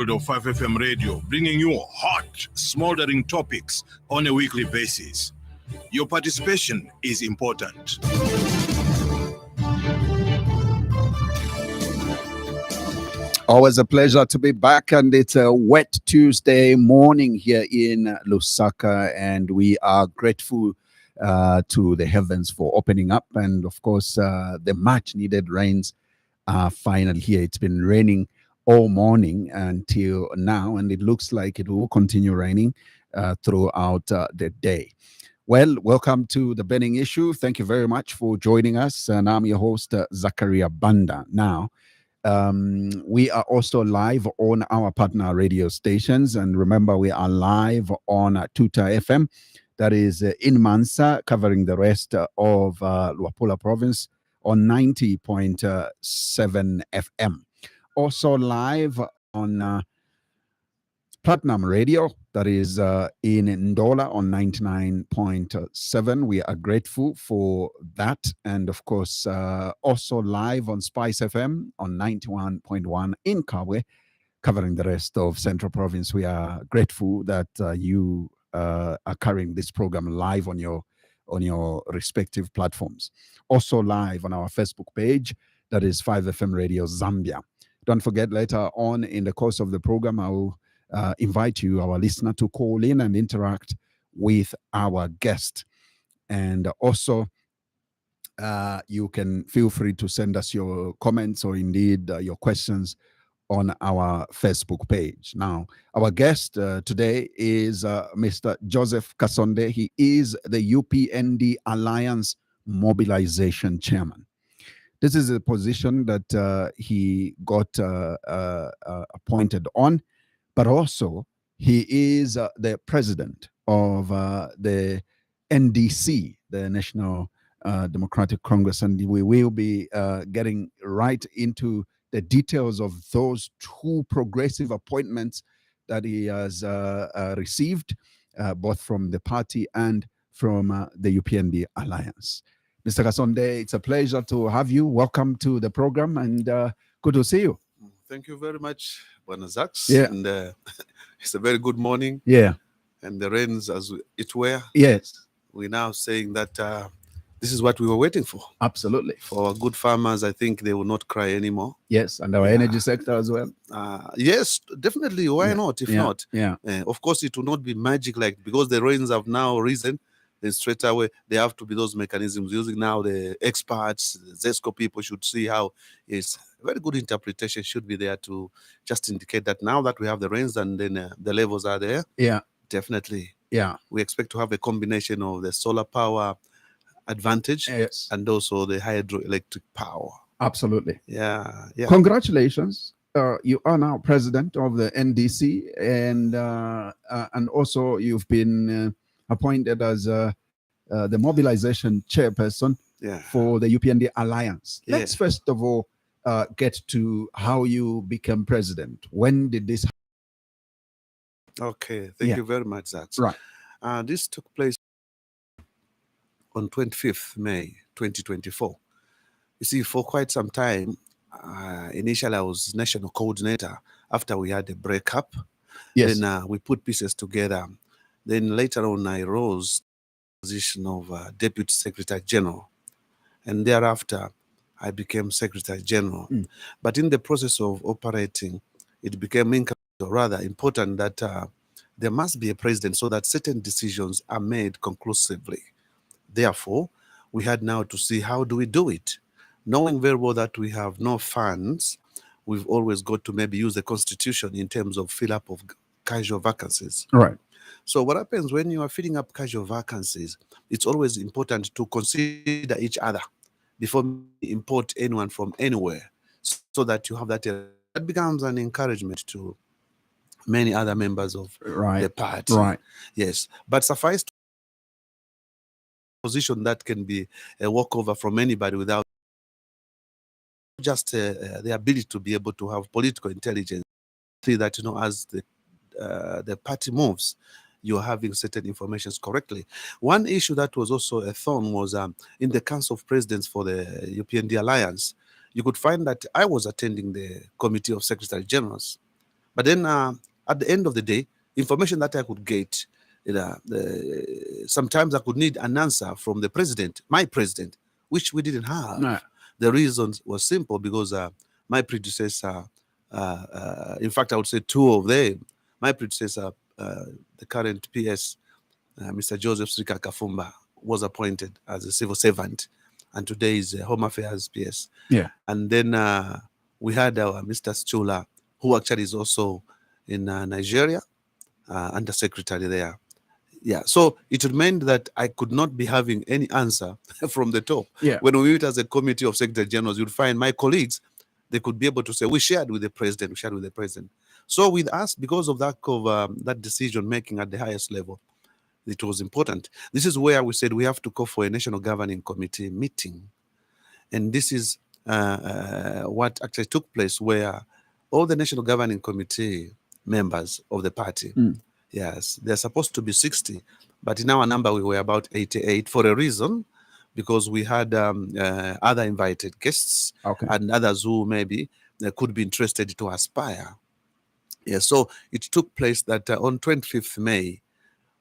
Of 5FM Radio, bringing you hot, smoldering topics on a weekly basis. Your participation is important. Always a pleasure to be back, and it's a wet Tuesday morning here in Lusaka, and we are grateful to the heavens for opening up, and of course the much needed rains are finally here. It's been raining all morning until now, and it looks like it will continue raining throughout the day. Well, welcome to the Burning Issue. Thank you very much for joining us, and I'm your host, Zachariah Banda. Now, we are also live on our partner radio stations, and remember, we are live on Tuta FM, that is in Mansa, covering the rest of Luapula province on 90.7 FM. Also live on Platinum Radio, that is in Ndola on 99.7. We are grateful for that. And of course, also live on Spice FM on 91.1 in Kabwe, covering the rest of Central Province. We are grateful that you are carrying this program live on your respective platforms. Also live on our Facebook page, that is 5FM Radio Zambia. Don't forget, later on in the course of the program, I will invite you, our listener, to call in and interact with our guest. And also, you can feel free to send us your comments or indeed your questions on our Facebook page. Now, our guest today is Mr. Joseph Kasonde. He is the UPND Alliance Mobilization Chairman. This is a position that he got appointed on, but also he is the president of the NDC, the National Democratic Congress, and we will be getting right into the details of those two progressive appointments that he has received, both from the party and from the UPND Alliance. Mr. Kasonde, it's a pleasure to have you. Welcome to the program, and good to see you. Thank you very much, Buenos Aires. Yeah. And it's a very good morning. Yeah. And the rains as it were. Yes. We're now saying that this is what we were waiting for. Absolutely. For our good farmers, I think they will not cry anymore. Yes, and our energy sector as well. Yes, definitely. Why not? If not, of course, it will not be magic because the rains have now risen. Then straight away, there have to be those mechanisms using now the experts, the ZESCO people should see how it's a very good interpretation should be there to just indicate that now that we have the rains and then the levels are there. Yeah. Definitely. Yeah. We expect to have a combination of the solar power advantage and also the hydroelectric power. Absolutely. Yeah. Congratulations. You are now president of the NDC, and also you've been appointed as the mobilization chairperson for the UPND Alliance. Yeah. Let's first of all get to how you became president. When did this happen? Okay, thank you very much, Zach. Right. This took place on 25th May 2024. You see, for quite some time, initially I was national coordinator after we had a breakup. Yes. Then we put pieces together. Then later on, I rose to the position of Deputy Secretary General. And thereafter, I became Secretary General. But in the process of operating, it became important that there must be a president so that certain decisions are made conclusively. Therefore, we had now to see how do we do it. Knowing very well that we have no funds, we've always got to maybe use the constitution in terms of fill up of casual vacancies. Right. So what happens when you are filling up casual vacancies, it's always important to consider each other before you import anyone from anywhere so that you have that. That becomes an encouragement to many other members of the party. Right. Yes. But suffice to position that can be a walkover from anybody without just the ability to be able to have political intelligence. See that, as the party moves, you're having certain information correctly. One issue that was also a thorn was in the Council of Presidents for the UPND Alliance. You could find that I was attending the Committee of Secretary Generals, But then at the end of the day, information that I could get, sometimes I could need an answer from the president, my president, which we didn't have. Right. The reason was simple because my predecessor, in fact, I would say two of them, my predecessor, the current PS, Mr. Joseph Srika Kafumba, was appointed as a civil servant, and today is Home Affairs PS. Yeah. And then we had our Mr. Schula, who actually is also in Nigeria, under secretary there. Yeah, so it meant that I could not be having any answer from the top. Yeah. When we meet as a committee of secretary generals, you'd find my colleagues, they could be able to say, we shared with the president, we shared with the president. So with us, because of that decision making at the highest level, it was important. This is where we said we have to call for a national governing committee meeting. And this is what actually took place, where all the national governing committee members of the party, yes, they're supposed to be 60, but in our number we were about 88 for a reason, because we had other invited guests, Okay. and others who maybe could be interested to aspire. Yeah, so it took place that on 25th May,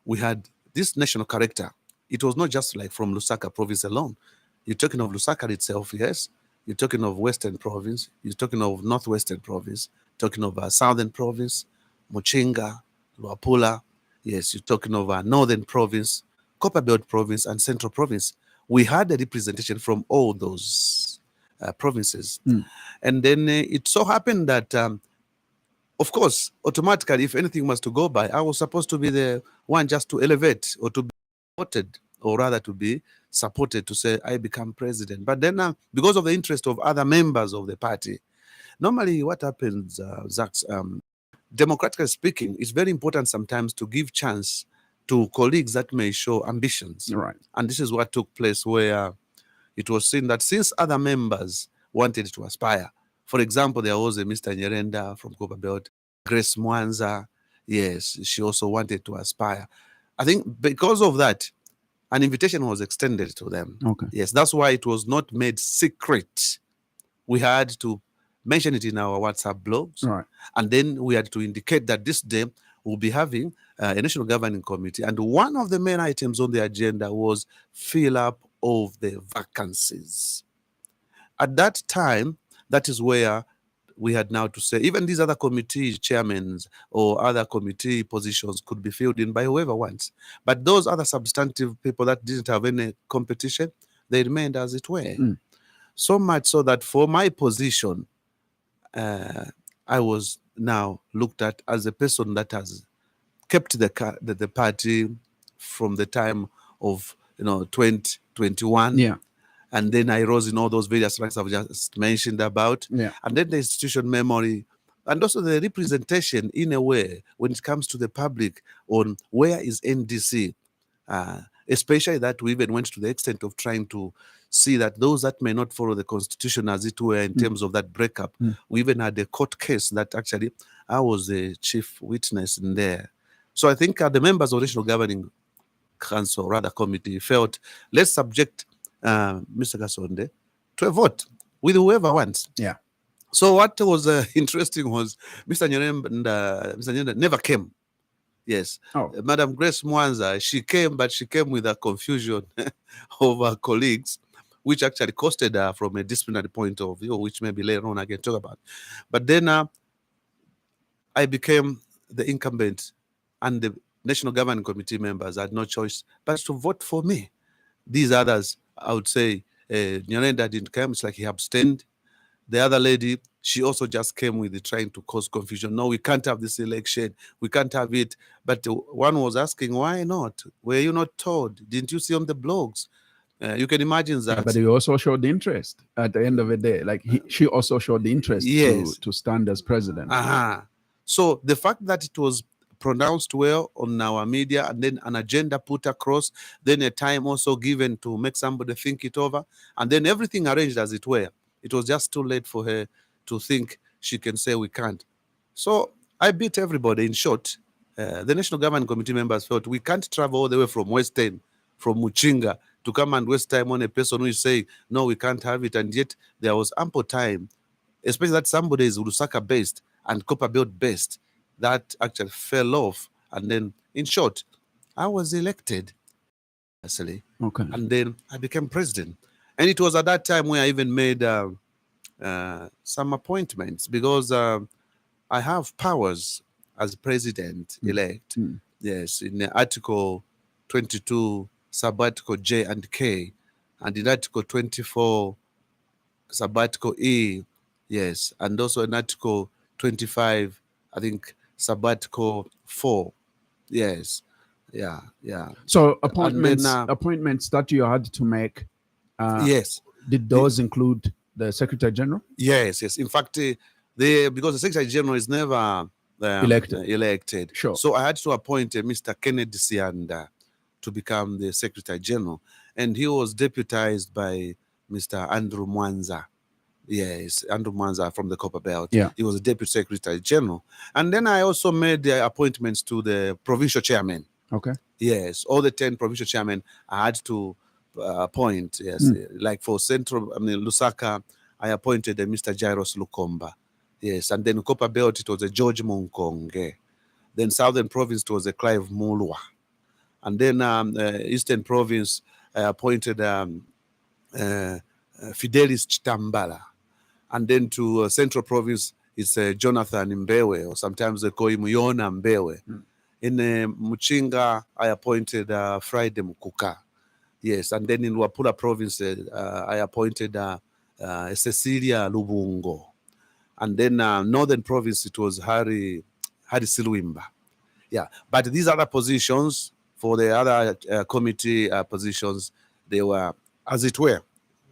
we had this national character. It was not just like from Lusaka province alone. You're talking of Lusaka itself, yes. You're talking of Western province. You're talking of Northwestern province. Talking of Southern province, Muchinga, Luapula. Yes, you're talking of Northern province, Copperbelt province, and Central province. We had a representation from all those provinces. And then it so happened that, of course, automatically, if anything was to go by, I was supposed to be the one just to elevate or to be supported, or rather to be supported to say, I become president. But then because of the interest of other members of the party, normally what happens, Zach, democratically speaking, it's very important sometimes to give chance to colleagues that may show ambitions. Right. And this is what took place, where it was seen that since other members wanted to aspire, for example, there was a Mr. Nyerenda from Copperbelt, Grace Mwanza, yes, she also wanted to aspire. I think because of that, an invitation was extended to them. Okay. Yes, that's why it was not made secret. We had to mention it in our WhatsApp blogs. Right. And then we had to indicate that this day we'll be having a national governing committee. And one of the main items on the agenda was fill up of the vacancies. At that time, that is where we had now to say, even these other committee chairmen or other committee positions could be filled in by whoever wants. But those other substantive people that didn't have any competition, they remained as it were. So much so that for my position, I was now looked at as a person that has kept the party from the time of 2021. Yeah. And then I rose in all those various ranks I've just mentioned about. Yeah. And then the institution memory, and also the representation in a way when it comes to the public on where is NDC, especially that we even went to the extent of trying to see that those that may not follow the constitution as it were in terms of that breakup, we even had a court case that actually I was the chief witness in there. So I think the members of the National Governing Council, rather committee, felt let's subject Mr. Kasonde to a vote with whoever wants. Yeah. So what was interesting was Mr. Nyerenda never came. Yes. Oh. Madam Grace Mwanza, she came, but she came with a confusion of her colleagues, which actually costed her from a disciplinary point of view, which maybe later on I can talk about. But then I became the incumbent, and the National Governing Committee members had no choice but to vote for me. These others, I would say, Nyerenda didn't come. It's like he abstained. The other lady, she also just came with trying to cause confusion. No, we can't have this election. We can't have it. But one was asking, why not? Were you not told? Didn't you see on the blogs? You can imagine that. Yeah, but he also showed the interest at the end of the day. Like she also showed the interest Yes. to stand as president. So the fact that it was pronounced well on our media, and then an agenda put across, then a time also given to make somebody think it over, and then everything arranged as it were. It was just too late for her to think she can say we can't. So I beat everybody. In short, the National Governing Committee members felt we can't travel all the way from Western, from Muchinga, to come and waste time on a person who is saying, no, we can't have it. And yet there was ample time, especially that somebody is Lusaka based and Copperbelt based. that actually fell off. And then, in short, I was elected, actually, Okay. and then I became president. And it was at that time where I even made some appointments, because I have powers as president-elect. Yes, in the Article 22, Subarticle J and K, and in Article 24, Subarticle E, yes, and also in Article 25, I think Subarticle 4, yes, yeah. So And then, appointments that you had to make, yes, did those include the Secretary General? yes. In fact, because the Secretary General is never elected. Sure. So I had to appoint Mr. Kennedy Sianda to become the Secretary General, and he was deputized by Mr. Andrew Mwanza. Yes, Andrew Mwanza from the Copper Belt. Yeah. He was a Deputy Secretary General. And then I also made the appointments to the provincial chairman. Okay. Yes, all the 10 provincial chairmen I had to appoint. Yes, like for Central, Lusaka, I appointed Mr. Jairus Lukomba. Yes, and then Copper Belt, it was a George Munkonge. Then Southern Province, it was a Clive Mulwa. And then Eastern Province, I appointed Fidelis Chitambala. And then to Central Province, it's Jonathan Mbewe, or sometimes they call him Yona Mbewe. In Muchinga, I appointed Friday Mukuka. Yes, and then in Wapula Province, I appointed Cecilia Lubungo. And then Northern Province, it was Hari Silwimba. Yeah, but these other positions, for the other committee positions, they were, as it were.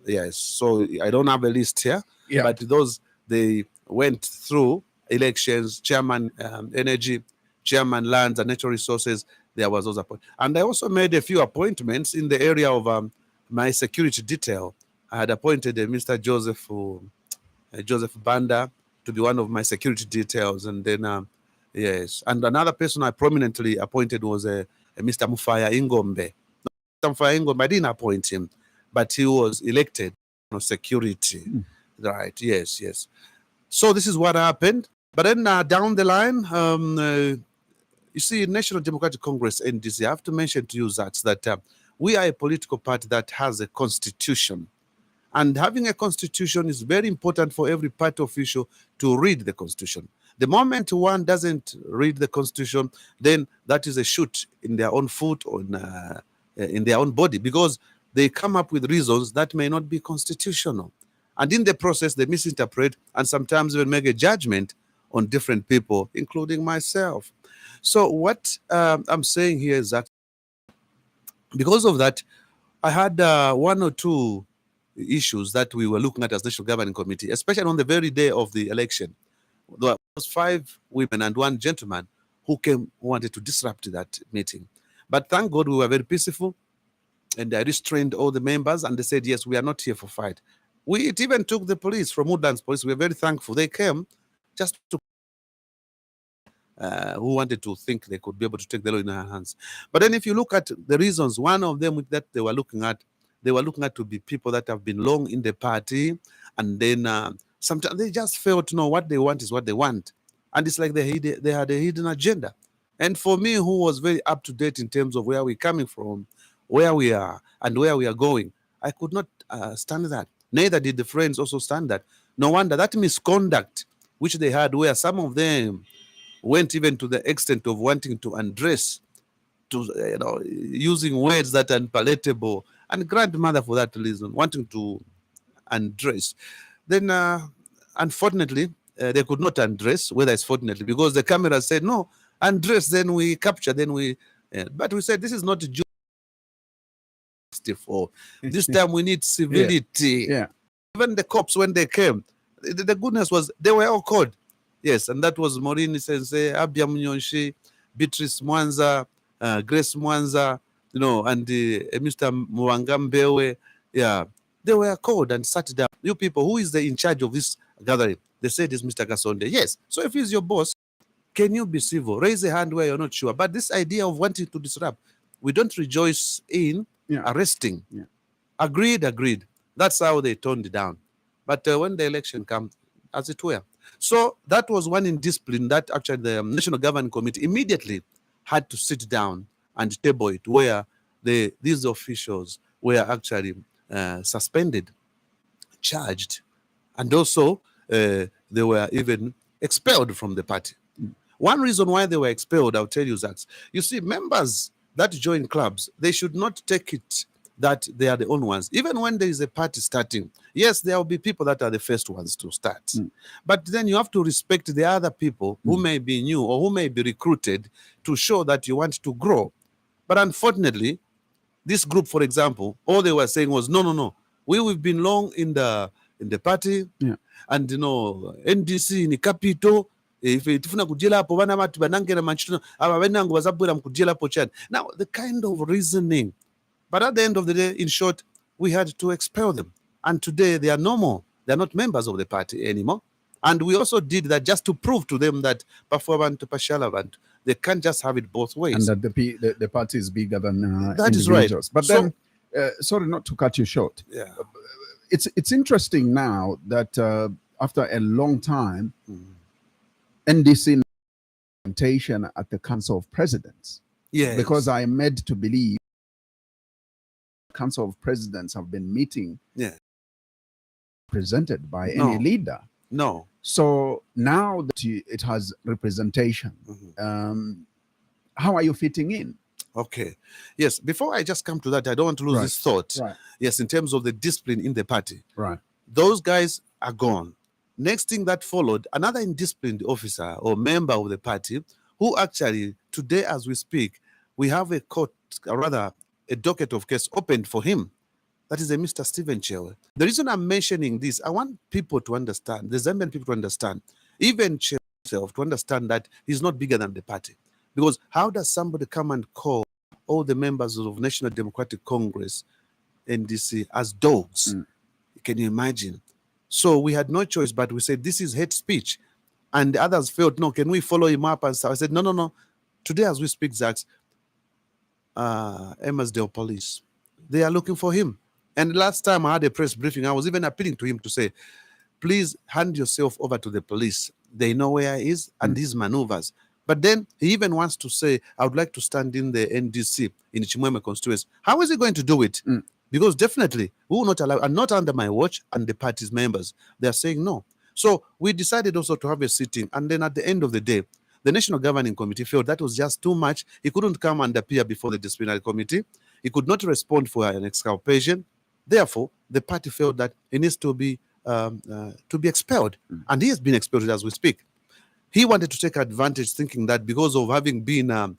Yes, so I don't have a list here, but those, they went through elections, chairman energy, chairman lands and natural resources. There was those appointments. And I also made a few appointments in the area of my security detail. I had appointed Mr. Joseph Banda to be one of my security details. And then, yes, and another person I prominently appointed was Mr. Mufaya Ingombe. Mr. Mufaya Ingombe, I didn't appoint him, but he was elected on security. Right, yes. So this is what happened. But then down the line, you see, National Democratic Congress, NDC, I have to mention to you that we are a political party that has a constitution. And having a constitution is very important for every party official to read the constitution. The moment one doesn't read the constitution, then that is a shoot in their own foot or in their own body, because they come up with reasons that may not be constitutional. And in the process, they misinterpret and sometimes even make a judgment on different people, including myself. So what I'm saying here is that because of that, I had one or two issues that we were looking at as National Governing Committee, especially on the very day of the election. There was 5 women and 1 gentleman who wanted to disrupt that meeting. But thank God we were very peaceful, and I restrained all the members, and they said, yes, we are not here for fight. It even took the police from Woodlands Police. We are very thankful. They came just to who wanted to think they could be able to take the law in their hands. But then if you look at the reasons, one of them that they were looking at to be people that have been long in the party, and then sometimes they just fail to know what they want is what they want. And it's like they had a hidden agenda. And for me, who was very up to date in terms of where we're coming from, where we are, and where we are going, I could not stand that. Neither did the friends also stand that. No wonder that misconduct which they had, where some of them went even to the extent of wanting to undress, to using words that are unpalatable, and grandmother for that reason, wanting to undress. Then, unfortunately, they could not undress, whether it's fortunately, because the camera said, no, undress, then we capture, then we... but we said, this is not justice. This time we need civility. Yeah. Even the cops, when they came, the goodness was, they were all called. Yes, and that was Morini Sensei, Abia Munyonshi, Beatrice Mwanza, Grace Mwanza, and Mr. Mwangambewe. Yeah, they were called and sat down. You people, who is in charge of this gathering? They said it's Mr. Kasonde. Yes, so if he's your boss, can you be civil? Raise a hand where you're not sure. But this idea of wanting to disrupt, we don't rejoice in arresting. Yeah. Agreed. That's how they toned it down. But when the election comes, as it were. So that was one indiscipline that actually the National Governing Committee immediately had to sit down and table it, where these officials were actually suspended, charged, and also they were even expelled from the party. One reason why they were expelled, I'll tell you, Zach. You see, members that join clubs, they should not take it that they are the only ones. Even when there is a party starting, yes, there will be people that are the first ones to start. But then you have to respect the other people who may be new or who may be recruited to show that you want to grow. But unfortunately, this group, for example, all they were saying was, no. We've been long in the party, and NDC ni capital. If tifuna kujela hapo bana watu banangera manchito aba benangu bazabura mkujela hapo chani. Now the kind of reasoning, but at the end of the day, in short, we had to expel them, and today they are no more. They are not members of the party anymore. And we also did that just to prove to them that performant pashalavant, they can't just have it both ways. And that the party is bigger than that individuals. Is right. But so, then, sorry not to cut you short. Yeah. It's interesting now that after a long time, NDC implementation at the Council of Presidents. Yes. Because I am made to believe Council of Presidents have been meeting presented by any leader. No. So now that it has representation, how are you fitting in? Okay. Yes. Before I just come to that, I don't want to lose this thought. Right. Yes, in terms of the discipline in the party. Right. Those guys are gone. Next thing that followed, another indisciplined officer or member of the party who actually, today as we speak, we have a court, or rather a docket of case opened for him. That is a Mr. Stephen Chewe. The reason I'm mentioning this, I want people to understand, the Zambian people to understand, even Chewe himself to understand that he's not bigger than the party. Because how does somebody come and call all the members of National Democratic Congress, NDC, as dogs? Can you imagine? So we had no choice, but we said, this is hate speech. And the others felt, no, can we follow him up? And so I said, no. Today as we speak, Zach, Emmersdale Police, they are looking for him. And last time I had a press briefing, I was even appealing to him to say, please hand yourself over to the police. They know where he is and his maneuvers. But then he even wants to say, I would like to stand in the NDC in Chimweme constituency. How is he going to do it? Because definitely we will not allow, and not under my watch and the party's members. They are saying no. So we decided also to have a sitting. And then at the end of the day, the National Governing Committee felt that was just too much. He couldn't come and appear before the Disciplinary Committee. He could not respond for an exculpation. Therefore, the party felt that he needs to be expelled. And he has been expelled as we speak. He wanted to take advantage, thinking that because of having been a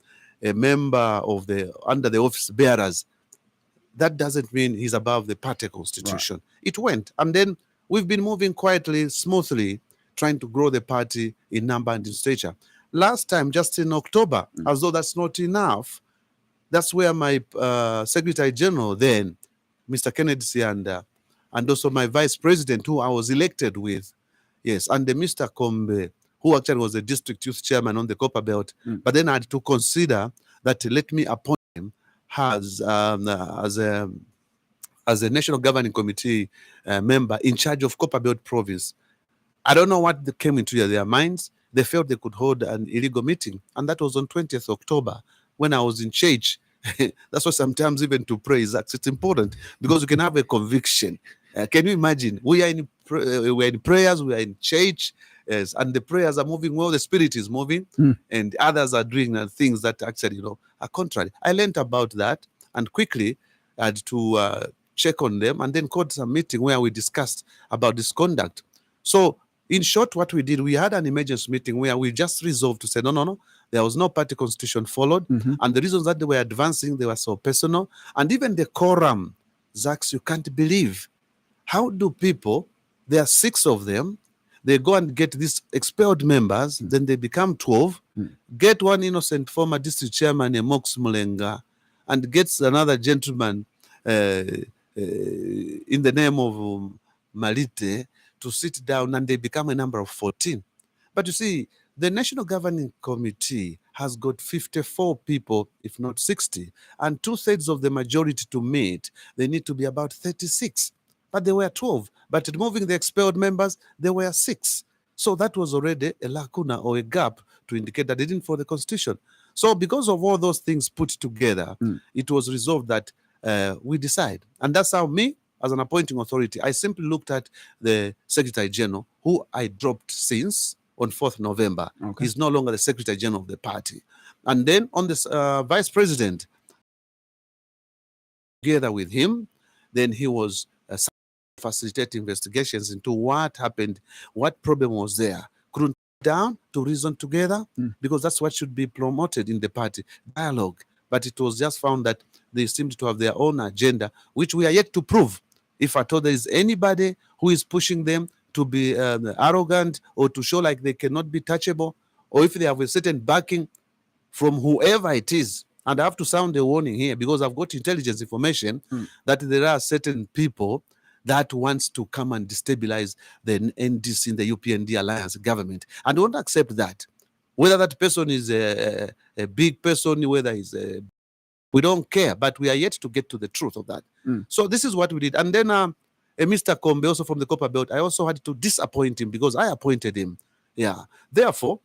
member of under the office bearers, that doesn't mean he's above the party constitution. Right. It went. And then we've been moving quietly, smoothly, trying to grow the party in number and in stature. Last time, just in October, as though that's not enough, that's where my Secretary General then, Mr. Kennedy Sianda, and also my Vice President, who I was elected with, yes, and the Mr. Kombe, who actually was the district youth chairman on the Copper Belt, but then I had to consider that let me appoint him as a National Governing Committee member in charge of Copper Belt Province. I don't know what came into their minds. They felt they could hold an illegal meeting, and that was on 20th October when I was in church. That's why sometimes even to pray it's important, because you can have a conviction. Can you imagine? We are in prayers, we are in church, yes, and the prayers are moving well, the spirit is moving, and others are doing things that actually are contrary. I learned about that and quickly had to check on them, and then called some meeting where we discussed about this conduct. So in short, what we did, we had an emergency meeting where we just resolved to say, no, there was no party constitution followed. And the reasons that they were advancing, they were so personal. And even the quorum, Zach, you can't believe. How do people, there are 6 of them, they go and get these expelled members, then they become 12, get one innocent former district chairman, Mox Mulenga, and gets another gentleman in the name of Malite, to sit down, and they become a number of 14. But you see, the National Governing Committee has got 54 people, if not 60, and 2/3 of the majority to meet. They need to be about 36. But there were 12. But removing the expelled members, there were 6. So that was already a lacuna or a gap to indicate that they didn't follow the constitution. So because of all those things put together, it was resolved that we decide. And that's how me, as an appointing authority, I simply looked at the Secretary General, who I dropped since on 4th November. Okay. He's no longer the Secretary General of the party. And then on this Vice President, together with him, then he was facilitate investigations into what happened, what problem was there. Couldn't down to reason together, because that's what should be promoted in the party, dialogue. But it was just found that they seemed to have their own agenda, which we are yet to prove. If at all there is anybody who is pushing them to be arrogant or to show like they cannot be touchable, or if they have a certain backing from whoever it is. And I have to sound a warning here, because I've got intelligence information that there are certain people that wants to come and destabilize the NDC in the UPND alliance government. And don't accept that. Whether that person is a big person, whether he's a... We don't care, but we are yet to get to the truth of that. So this is what we did. And then Mr. Kombe, also from the Copper Belt, I also had to disappoint him because I appointed him. Yeah. Therefore,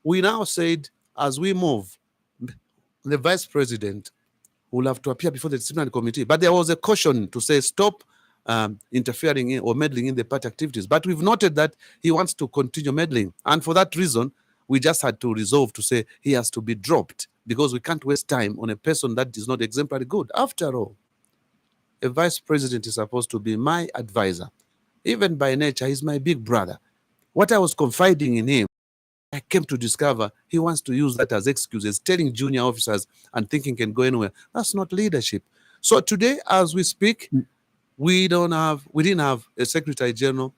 we now said, as we move, the Vice President will have to appear before the disciplinary committee. But there was a caution to say, stop interfering in or meddling in the party activities. But we've noted that he wants to continue meddling. And for that reason, we just had to resolve to say he has to be dropped, because we can't waste time on a person that is not exemplary good. After all, a vice president is supposed to be my advisor. Even by nature, he's my big brother. What I was confiding in him, I came to discover he wants to use that as excuses, telling junior officers and thinking can go anywhere. That's not leadership. So today, as we speak, we didn't have a Secretary General,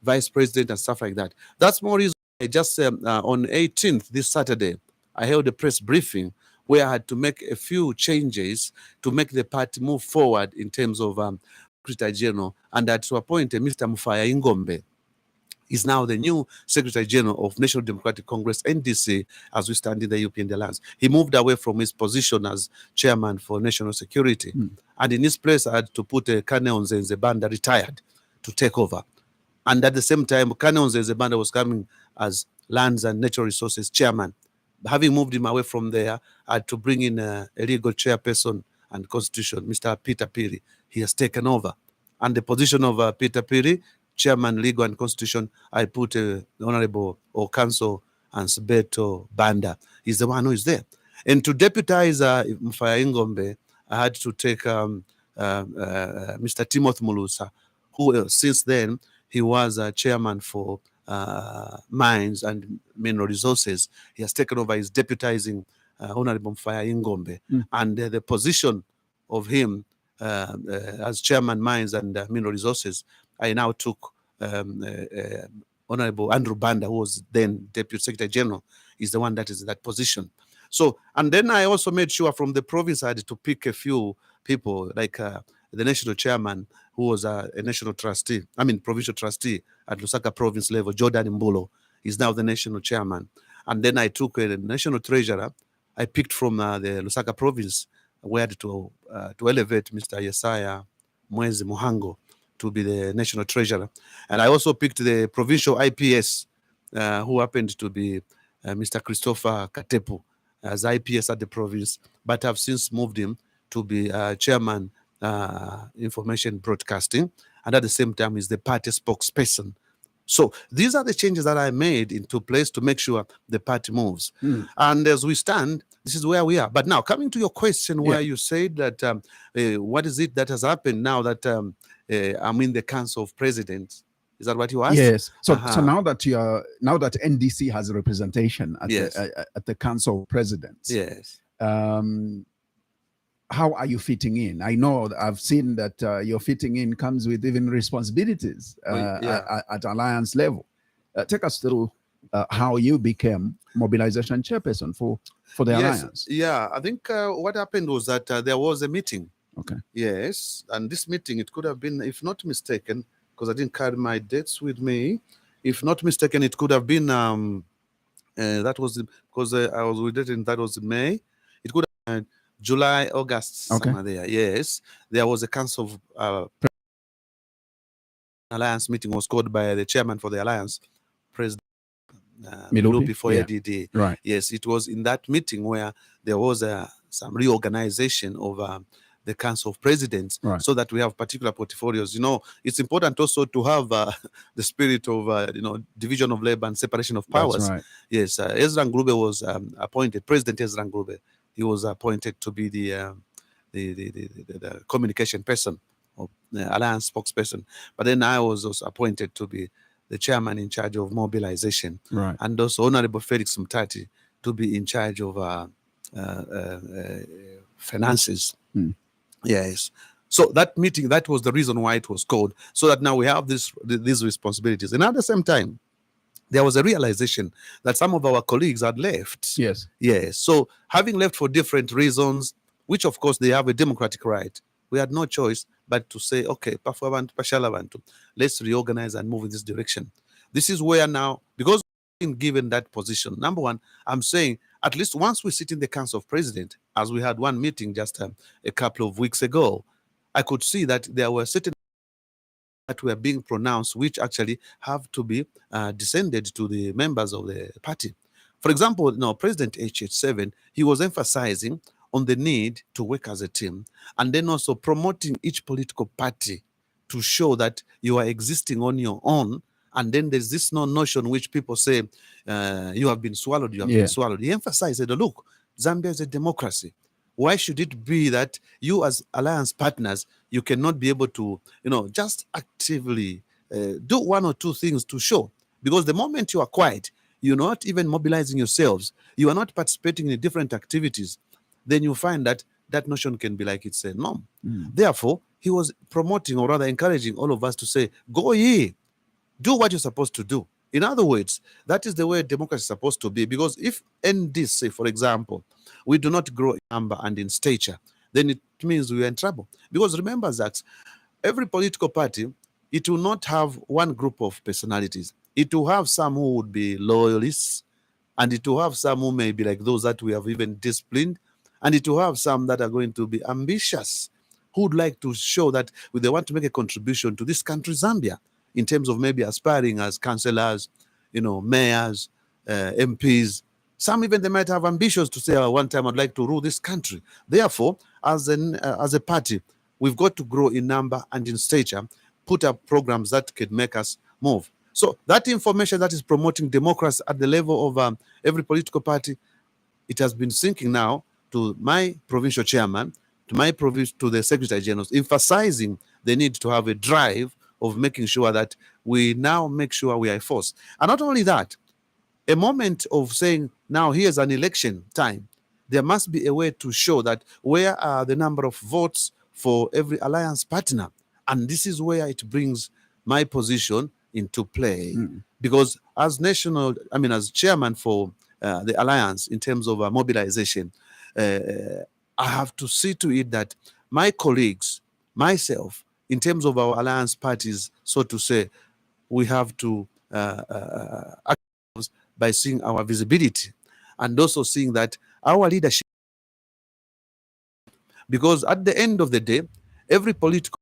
Vice President, and stuff like that. That's more reason I just on 18th, this Saturday, I held a press briefing where I had to make a few changes to make the party move forward in terms of Secretary General, and I had to appoint Mr. Mufaya Ingombe. He's now the new Secretary General of National Democratic Congress, NDC, as we stand in the UPND Alliance. He moved away from his position as Chairman for National Security. And in his place, I had to put Colonel Nzenze Banda, retired, to take over. And at the same time, Colonel Nzenze Banda was coming as Lands and Natural Resources Chairman. Having moved him away from there, I had to bring in a legal chairperson and constitution, Mr. Peter Piri. He has taken over. And the position of Peter Piri, Chairman, Legal and Constitution, I put the Honorable or Council and Zachariah Banda. He's the one who is there. And to deputize Mufaya Ingombe, I had to take Mr. Timothy Mulusa, who since then, he was chairman for Mines and Mineral Resources. He has taken over his deputizing Honorable Mufaya Ingombe. And the position of him as chairman, Mines and Mineral Resources, I now took Honorable Andrew Banda, who was then Deputy Secretary General, is the one that is in that position. So, and then I also made sure from the province I had to pick a few people, like the national chairman, who was a national trustee, provincial trustee at Lusaka province level, Jordan Mbulo, is now the national chairman. And then I took a national treasurer. I picked from the Lusaka province, where to elevate Mr. Yesaya Mwezi Muhango to be the national treasurer. And I also picked the provincial IPS, who happened to be Mr. Christopher Katepu as IPS at the province, but I've since moved him to be chairman, information broadcasting, and at the same time is the party spokesperson. So these are the changes that I made into place to make sure the party moves. And as we stand, this is where we are. But now, coming to your question, where you said that what is it that has happened now that I'm in the Council of Presidents? Is that what you asked? Yes. So now that NDC has a representation at the Council of Presidents, yes. How are you fitting in? I know I've seen that your fitting in comes with even responsibilities at alliance level. Take us through how you became mobilization chairperson for the alliance. Yeah, I think what happened was that there was a meeting. Okay. Yes, and this meeting, it could have been, if not mistaken, because I didn't carry my dates with me, if not mistaken, it could have been, that was, because I was with it, and that was in May. It could have been July, August, somewhere there. Yes, there was a council of alliance meeting was called by the chairman for the alliance, President Milupi, Milupi for yeah. ADD. Right. Yes, it was in that meeting where there was some reorganization of the Council of Presidents, Right. so that we have particular portfolios. It's important also to have the spirit of division of labor and separation of powers. That's right. Yes, Ezra Ngurube was appointed. President Ezra Ngurube, he was appointed to be the communication person or the alliance spokesperson. But then I was also appointed to be the chairman in charge of mobilization, Right. and also Honorable Felix Mtati to be in charge of finances. Yes. So that meeting, that was the reason why it was called, so that now we have these responsibilities. And at the same time, there was a realization that some of our colleagues had left. Yes. Yes. So having left for different reasons, which of course they have a democratic right, we had no choice but to say, okay, let's reorganize and move in this direction. This is where now, because we've been given that position, number one, I'm saying at least once we sit in the Council of President, as we had one meeting just a couple of weeks ago, I could see that there were certain that were being pronounced, which actually have to be descended to the members of the party. For example, President HH7, he was emphasizing on the need to work as a team, and then also promoting each political party to show that you are existing on your own. And then there's this notion which people say, you have been swallowed, you have been swallowed. He emphasized that, look, Zambia is a democracy. Why should it be that you as alliance partners, you cannot be able to, just actively do one or two things to show? Because the moment you are quiet, you're not even mobilizing yourselves, you are not participating in different activities, then you find that that notion can be like it's a norm. Therefore, he was promoting, or rather encouraging all of us to say, go ye, do what you're supposed to do. In other words, that is the way democracy is supposed to be. Because if in this, say, for example, we do not grow in number and in stature, then it means we are in trouble. Because remember that every political party, it will not have one group of personalities. It will have some who would be loyalists, and it will have some who may be like those that we have even disciplined, and it will have some that are going to be ambitious, who would like to show that they want to make a contribution to this country, Zambia, in terms of maybe aspiring as councillors, mayors, MPs. Some even they might have ambitions to say, one time I'd like to rule this country. Therefore, as a party, we've got to grow in number and in stature, put up programs that could make us move. So that information that is promoting democracy at the level of every political party, it has been sinking now to my provincial chairman, to the secretary generals, emphasizing the need to have a drive of making sure that we now make sure we are a force. And not only that, a moment of saying, now here's an election time, there must be a way to show that where are the number of votes for every alliance partner. And this is where it brings my position into play. Because as as chairman for the alliance in terms of mobilization, I have to see to it that my colleagues, myself, in terms of our alliance parties, so to say, we have to act by seeing our visibility and also seeing that our leadership, because at the end of the day, every political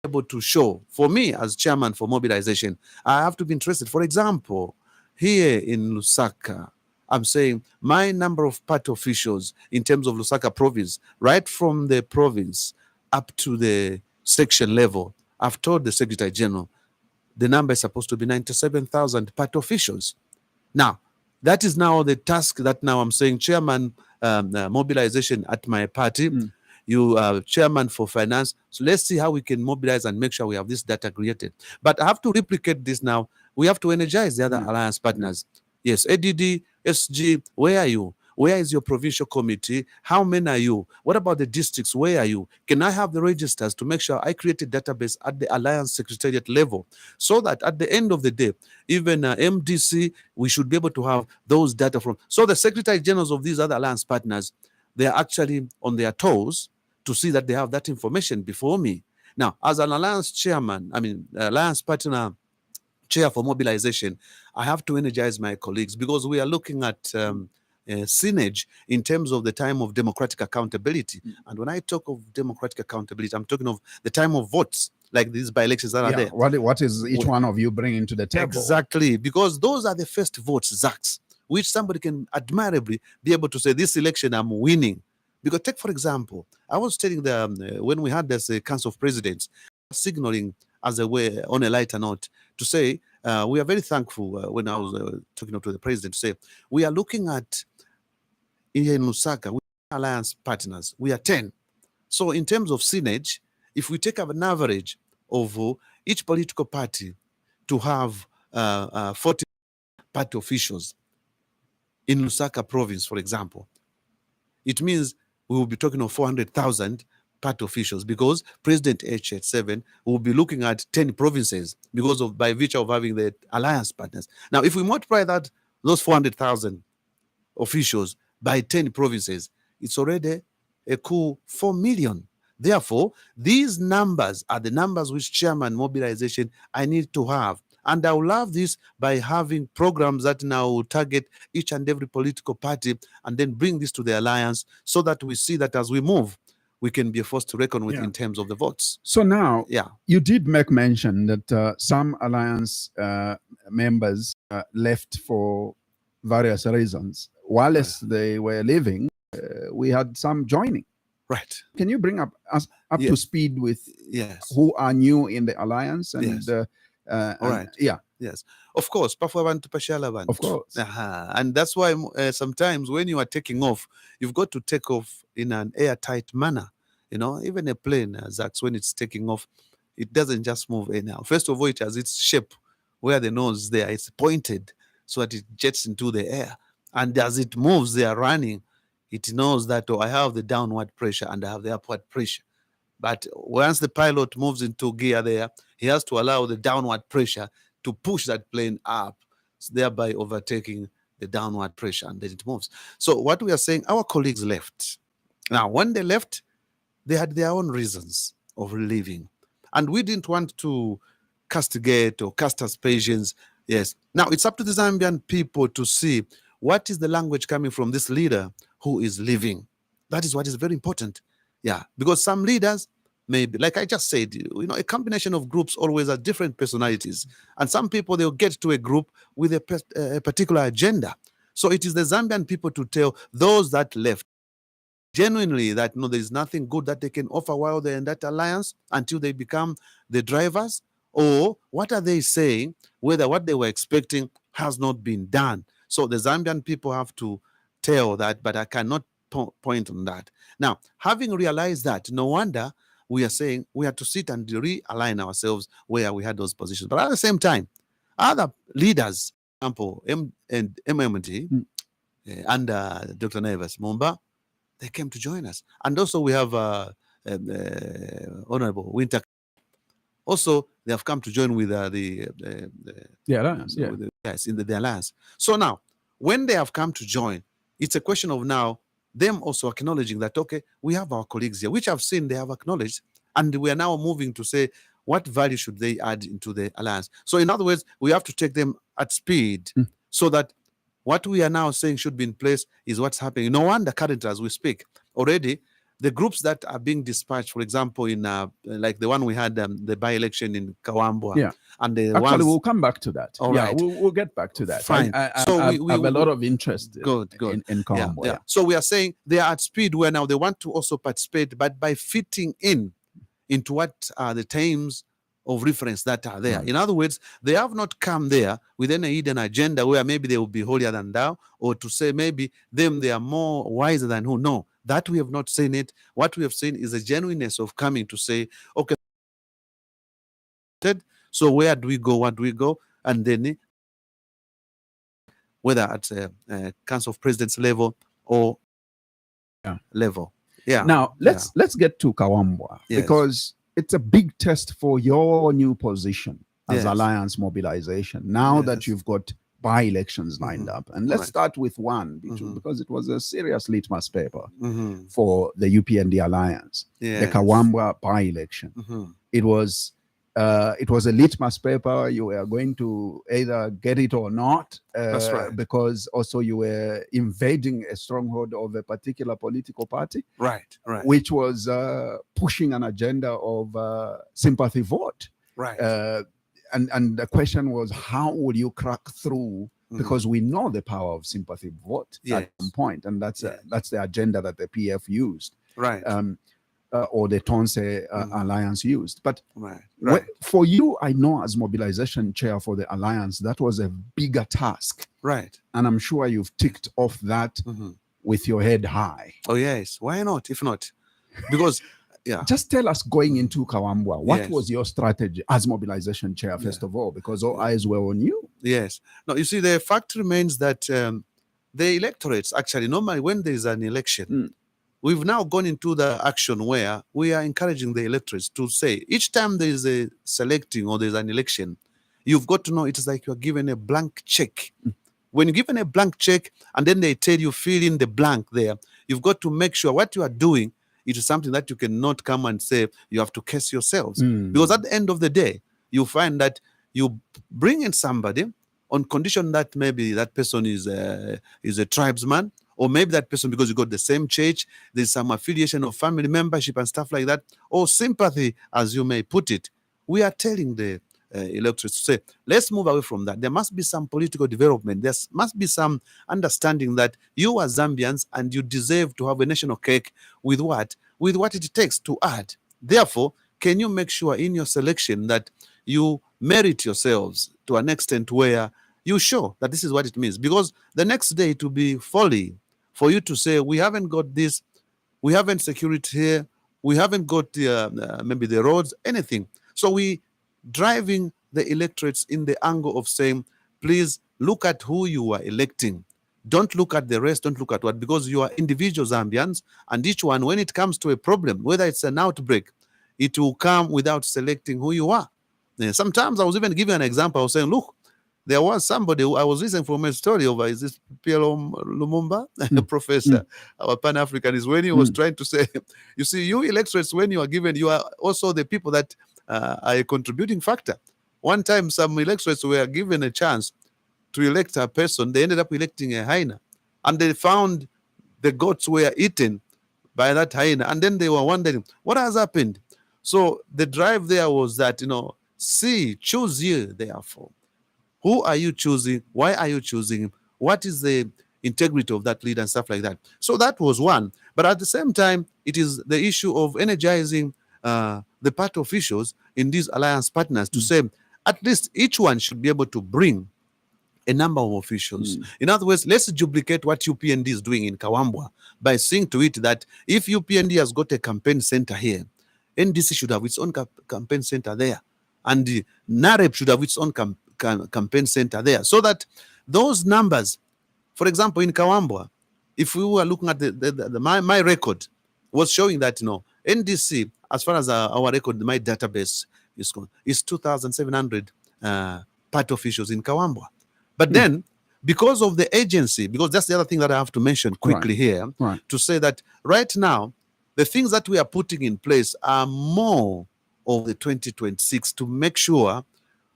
able to show, for me as chairman for mobilization, I have to be interested. For example, here in Lusaka, I'm saying my number of party officials in terms of Lusaka province, right from the province up to the section level, I've told the Secretary General, the number is supposed to be 97,000 party officials. Now, that is now the task that now I'm saying, chairman mobilization at my party, you are chairman for finance. So let's see how we can mobilize and make sure we have this data created. But I have to replicate this now. We have to energize the other alliance partners. Yes, ADD, SG, where are you? Where is your provincial committee? How many are you? What about the districts? Where are you? Can I have the registers to make sure I create a database at the alliance secretariat level, so that at the end of the day, even MDC, we should be able to have those data from. So the secretary generals of these other alliance partners, they are actually on their toes to see that they have that information before me. Now, as an alliance chairman, alliance partner chair for mobilization, I have to energize my colleagues, because we are looking at synergy in terms of the time of democratic accountability. And when I talk of democratic accountability, I'm talking of the time of votes. like these by-elections that are Yeah. there. What is each one of you bringing to the table? Exactly, because those are the first votes, Zachs, which somebody can admirably be able to say, this election I'm winning. Because take, for example, I was telling them when we had this Council of Presidents, signaling as a way, on a lighter note, to say, we are very thankful when I was talking to the president, to say, we are looking at, here in Lusaka, we are alliance partners, we are 10. So in terms of signage, if we take an average of each political party to have 40 party officials in Lusaka province, for example, it means we will be talking of 400,000 party officials, because President H87 will be looking at 10 provinces because of, by virtue of having the alliance partners. Now, if we multiply those 400,000 officials by 10 provinces, it's already a cool 4 million. Therefore, these numbers are the numbers which Chairman Mobilization I need to have. And I will love this by having programs that now target each and every political party and then bring this to the alliance, so that we see that as we move, we can be a force to reckon with in terms of the votes. So now, Yeah, you did make mention that some alliance members left for various reasons. Whilst they were leaving, we had some joining. right. Can you bring us up to speed with Yes. who are new in the alliance? And Yes. All right. Yeah. Yes, of course. Of course. And that's why sometimes when you are taking off, you've got to take off in an airtight manner. You know, even a plane, Zachs, when it's taking off, it doesn't just move anyhow. First of all, it has its shape where the nose there is pointed so that it jets into the air. And as it moves, they are running. It knows that, oh, I have the downward pressure and I have the upward pressure. But once the pilot moves into gear there, he has to allow the downward pressure to push that plane up, thereby overtaking the downward pressure, and then it moves. So what we are saying, our colleagues left. Now, when they left, they had their own reasons of leaving. And we didn't want to castigate or cast aspersions. Yes. Now, it's up to the Zambian people to see what is the language coming from this leader who is leaving. That is what is very important. Yeah, because some leaders may be, like I just said, you know, a combination of groups always have different personalities. And some people, they'll get to a group with a particular agenda. So it is the Zambian people to tell those that left genuinely that, no, there's nothing good that they can offer while they're in that alliance until they become the drivers. Or what are they saying, whether what they were expecting has not been done. So the Zambian people have to tell that, but I cannot point on that. Now, having realized that, no wonder we are saying we have to sit and realign ourselves where we had those positions. But at the same time, other leaders, for example, MMT under Dr. Neves Mumba, they came to join us. And also we have Honorable Winter. Also, they have come to join with the alliance. Yeah. Yes, in the alliance. So now, when they have come to join, it's a question of now them also acknowledging that, okay, we have our colleagues here, which I've seen they have acknowledged, and we are now moving to say, what value should they add into the alliance? So in other words, we have to take them at speed so that what we are now saying should be in place is what's happening. No wonder currently as we speak, already the groups that are being dispatched, for example, in like the one we had, the by-election in Kawambwa. Yeah. And the Actually, we'll come back to that. All right. We'll get back to that. Fine. I have a lot of interest good. in Kawambwa. Yeah. So we are saying they are at speed where now they want to also participate, but by fitting into what are the terms of reference that are there. In other words, they have not come there with any hidden agenda where maybe they will be holier than thou, or to say maybe they are more wiser than who. No, that we have not seen it. What we have seen is a genuineness of coming to say, okay, so where do we go? What do we go? And then whether at a Council of Presidents level or level. Yeah. Now let's get to Kawambwa, because it's a big test for your new position as Alliance Mobilization. Now that you've got by-elections lined up, and let's start with one, because it was a serious litmus paper for the UPND Alliance, the Kawambwa by-election. It was It was a litmus paper. You were going to either get it or not. That's right. Because also you were invading a stronghold of a particular political party, Right. which was pushing an agenda of sympathy vote. Right. And the question was, how will you crack through? Because we know the power of sympathy vote at some point, and that's the agenda that the PF used, right. Or the Tonse Alliance used. But right. For you, I know as mobilization chair for the alliance, that was a bigger task, right? And I'm sure you've ticked off that with your head high. Oh yes, why not? If not, because. Yeah. Just tell us, going into Kawambwa, what was your strategy as mobilization chair, first of all, because all eyes were on you? Yes. No, you see, the fact remains that the electorates, actually, normally when there is an election, we've now gone into the action where we are encouraging the electorates to say, each time there is a selecting or there's an election, you've got to know it is like you're given a blank check. When you're given a blank check and then they tell you fill in the blank there, you've got to make sure what you are doing, it is something that you cannot come and say you have to case yourselves. Because at the end of the day, you find that you bring in somebody on condition that maybe that person is a tribesman, or maybe that person, because you got the same church, there's some affiliation of family membership and stuff like that, or sympathy, as you may put it. We are telling the electorates to say, let's move away from that. There must be some political development. There must be some understanding that you are Zambians and you deserve to have a national cake with what? With what it takes to add. Therefore, can you make sure in your selection that you merit yourselves to an extent where you show that this is what it means? Because the next day it will be folly for you to say, we haven't got this, we haven't security here, we haven't got maybe the roads, anything. So we driving the electorates in the angle of saying, please look at who you are electing. Don't look at the rest, don't look at what, because you are individual Zambians, and each one, when it comes to a problem, whether it's an outbreak, it will come without selecting who you are. Sometimes I was even giving an example. I was saying, look, there was somebody who I was listening from a story of, is this PLO Lumumba, the professor, our Pan-Africanist, when he was trying to say, you see, you electorates, when you are given, you are also the people that are a contributing factor. One time, some electorates were given a chance to elect a person. They ended up electing a hyena, and they found the goats were eaten by that hyena, and then they were wondering what has happened. So the drive there was that, choose you. Therefore, who are you choosing? Why are you choosing him? What is the integrity of that leader and stuff like that? So that was one. But at the same time, it is the issue of energizing the party officials in these alliance partners to say, at least each one should be able to bring a number of officials. In other words, let's duplicate what UPND is doing in Kawambwa by seeing to it that if UPND has got a campaign center here, NDC should have its own campaign center there, and the NAREP should have its own campaign center there, so that those numbers, for example, in Kawambwa, if we were looking at my record was showing that NDC, as far as our record, my database is 2,700 party officials in Kawambwa. But then, because of the agency, because that's the other thing that I have to mention quickly here, to say that right now, the things that we are putting in place are more of the 2026 to make sure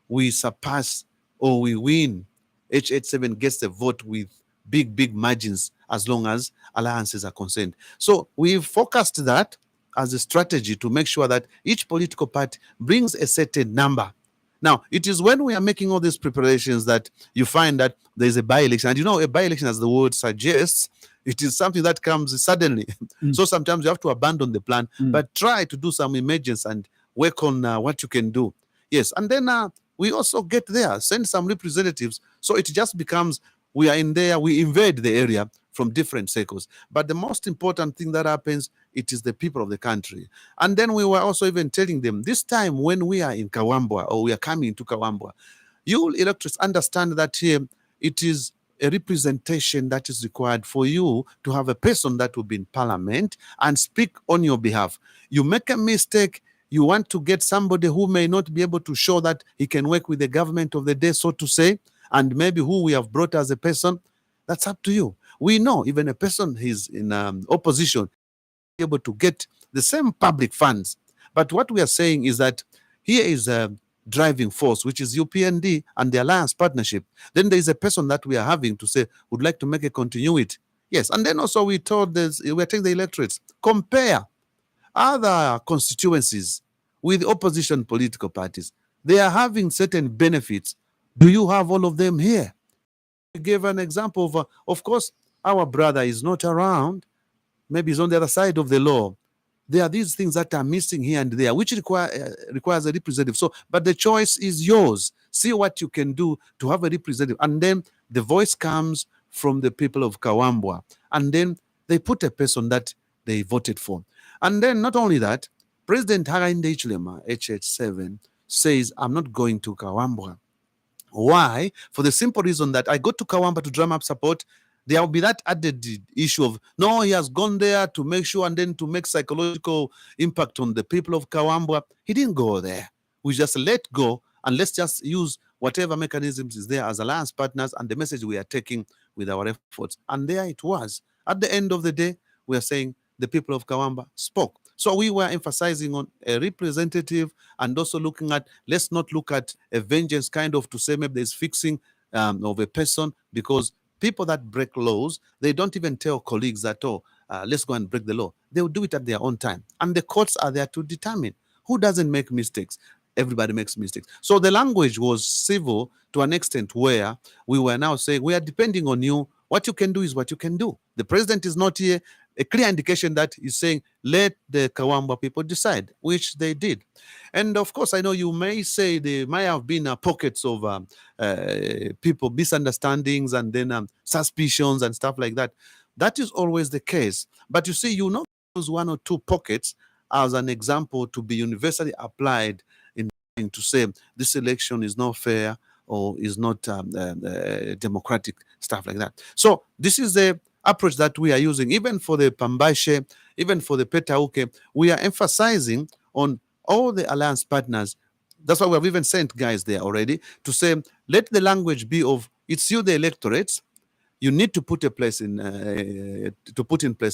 we surpass or we win. H87 gets the vote with big margins as long as alliances are concerned. So we've focused that as a strategy to make sure that each political party brings a certain number. Now, it is when we are making all these preparations that you find that there's a by-election. And a by-election, as the word suggests, it is something that comes suddenly. So sometimes you have to abandon the plan, but try to do some emergence and work on what you can do. Yes, and then we also get there, send some representatives. So it just becomes, we are in there, we invade the area from different circles. But the most important thing that happens, it is the people of the country. And then we were also even telling them, this time when we are in Kawambwa, or we are coming to Kawambwa, you electors understand that here it is a representation that is required for you to have a person that will be in parliament and speak on your behalf. You make a mistake, you want to get somebody who may not be able to show that he can work with the government of the day, so to say, and maybe who we have brought as a person, that's up to you. We know even a person who's in opposition able to get the same public funds. But what we are saying is that here is a driving force, which is UPND and the alliance partnership. Then there is a person that we are having to say, would like to make a continuity. Yes, and then also we told this, we're telling the electorates, compare other constituencies with opposition political parties. They are having certain benefits. Do you have all of them here? We gave an example of course, our brother is not around. Maybe he's on the other side of the law. There are these things that are missing here and there, which requires a representative. So, but the choice is yours. See what you can do to have a representative. And then the voice comes from the people of Kawambwa. And then they put a person that they voted for. And then not only that, President Hakainde Hichilema, HH7, says, I'm not going to Kawambwa. Why? For the simple reason that I go to Kawambwa to drum up support. There will be that added issue of, no, he has gone there to make sure and then to make psychological impact on the people of Kawambwa. He didn't go there. We just let go and let's just use whatever mechanisms is there as alliance partners and the message we are taking with our efforts. And there it was. At the end of the day, we are saying the people of Kawambwa spoke. So we were emphasizing on a representative and also looking at, let's not look at a vengeance kind of to say maybe there's fixing of a person, because people that break laws, they don't even tell colleagues at all, let's go and break the law. They will do it at their own time. And the courts are there to determine who doesn't make mistakes. Everybody makes mistakes. So the language was civil to an extent where we were now saying, we are depending on you. What you can do is what you can do. The president is not here. A clear indication that he's saying, let the Kawambwa people decide, which they did. And of course, I know you may say there might have been pockets of people, misunderstandings and then suspicions and stuff like that. That is always the case. But you see, you know, use one or two pockets as an example to be universally applied in to say this election is not fair or is not democratic, stuff like that. So this is the approach that we are using, even for the Pambashe, even for the Petauke. We are emphasizing on all the alliance partners. That's why we have even sent guys there already to say, let the language be of, it's you, the electorates. You need to put in place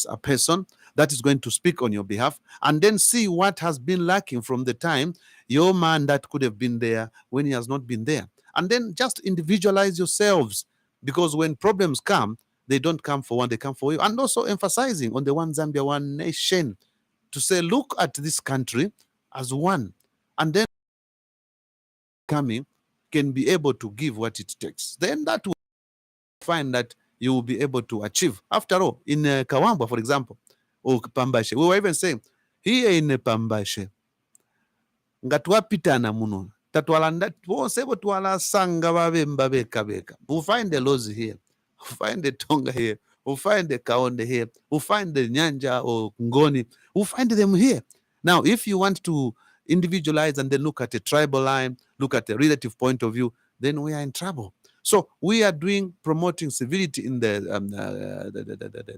a person that is going to speak on your behalf, and then see what has been lacking from the time your man that could have been there when he has not been there. And then just individualize yourselves, because when problems come, they don't come for one, they come for you. And also emphasizing on the one Zambia, one nation, to say, look at this country as one. And then coming can be able to give what it takes. Then that will find that you will be able to achieve. After all, in Kawambwa, for example, or Pambashe, we were even saying, here in Pambashe, ngatwapitana muno, tatwalanda twose botwala sanga babemba beka beka. We'll find the Lozi here. We'll find the Tonga here. We'll find the Kaonde here. We'll find the Nyanja or Ngoni. We'll find them here. Now, if you want to individualize and then look at a tribal line, look at a relative point of view, then we are in trouble. So we are promoting civility in the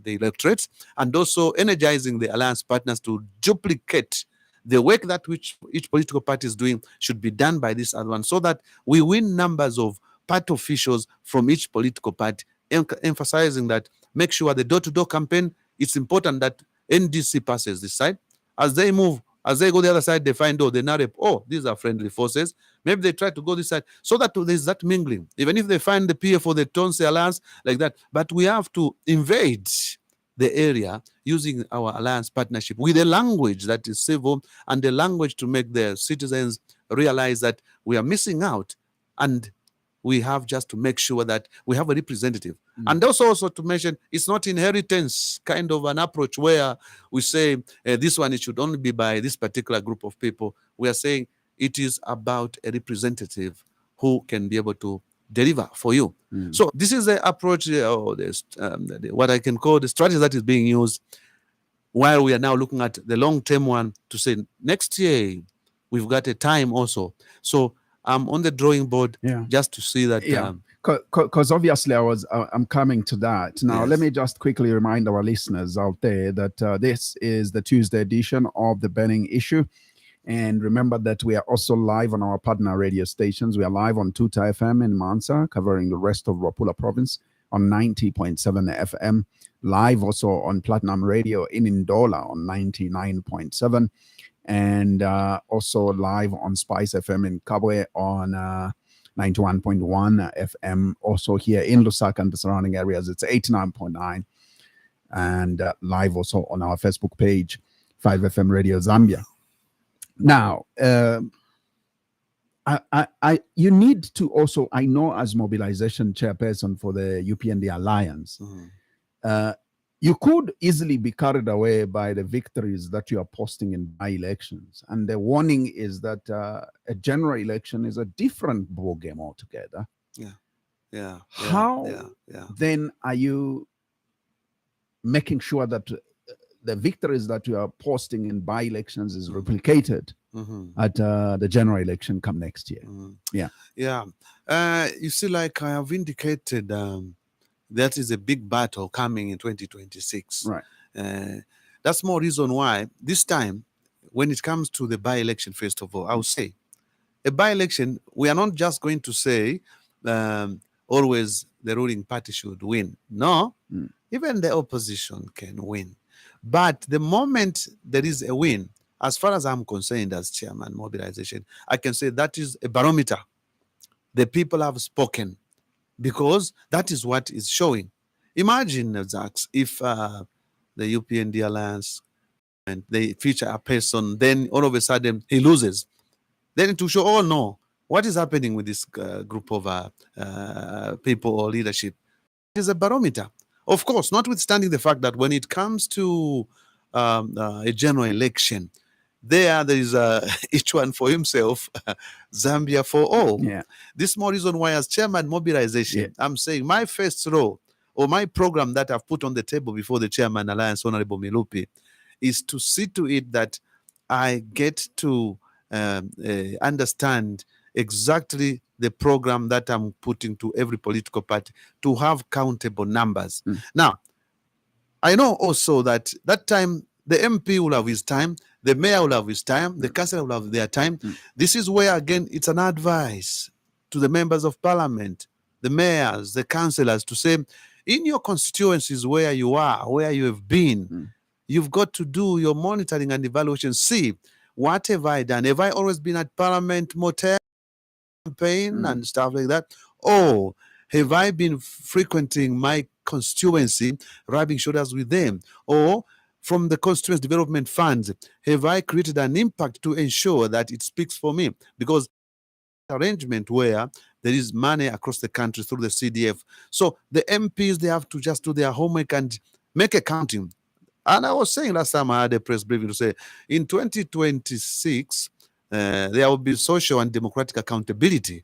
electorates, and also energizing the alliance partners to duplicate the work that which each political party is doing should be done by this other one, so that we win numbers of party officials from each political party, emphasizing that make sure the door-to-door campaign, it's important that NDC passes this side. As they move, as they go the other side, they find, oh, the narrative, oh, these are friendly forces. Maybe they try to go this side, so that there's that mingling. Even if they find the PF for the Tonse Alliance, like that. But we have to invade the area using our alliance partnership with a language that is civil, and the language to make the citizens realize that we are missing out, and we have just to make sure that we have a representative. And also to mention, it's not inheritance kind of an approach where we say this one, it should only be by this particular group of people. We are saying it is about a representative who can be able to deliver for you. So this is the approach, or what I can call the strategy that is being used, while we are now looking at the long-term one to say next year we've got a time also. So I'm on the drawing board just to see that. Because obviously I'm coming to that. Now, Yes. let me just quickly remind our listeners out there that this is the Tuesday edition of The Burning Issue. And remember that we are also live on our partner radio stations. We are live on Tuta FM in Mansa, covering the rest of Rapula province on 90.7 FM. Live also on Platinum Radio in Ndola on 99.7. and also live on Spice FM in Kabwe on 91.1 FM. Also here in Lusaka and the surrounding areas, it's 89.9. And live also on our Facebook page, 5FM Radio Zambia. Now, you need to also, I know as mobilization chairperson for the UPND Alliance, you could easily be carried away by the victories that you are posting in by-elections. And the warning is that a general election is a different ballgame altogether. How then are you making sure that the victories that you are posting in by-elections is replicated at the general election come next year? You see, like I have indicated, that is a big battle coming in 2026. Right. That's more reason why this time, when it comes to the by-election, first of all, I would say a by-election, we are not just going to say always the ruling party should win. No, even the opposition can win. But the moment there is a win, as far as I'm concerned as chairman mobilization, I can say that is a barometer. The people have spoken, because that is what is showing. Imagine, Zach, if the UPND Alliance and they feature a person, then all of a sudden he loses. Then it will show, oh no, what is happening with this group of people or leadership? It is a barometer. Of course, notwithstanding the fact that when it comes to a general election, there is each one for himself, Zambia for all. This is more reason why, as chairman mobilization, I'm saying my first role or my program that I've put on the table before the chairman alliance, Honorable Milupi, is to see to it that I get to understand exactly the program that I'm putting to every political party to have countable numbers. Now, I know also that time the MP will have his time, the mayor will have his time, the councillor will have their time. This is where, again, it's an advice to the members of parliament, the mayors, the councillors, to say, in your constituencies where you are, where you have been, you've got to do your monitoring and evaluation. See, what have I done? Have I always been at parliament motel campaign and stuff like that? Or have I been frequenting my constituency, rubbing shoulders with them? Or from the constituency development funds, have I created an impact to ensure that it speaks for me? Because arrangement where there is money across the country through the CDF. So the MPs, they have to just do their homework and make accounting. And I was saying last time I had a press briefing to say, in 2026, there will be social and democratic accountability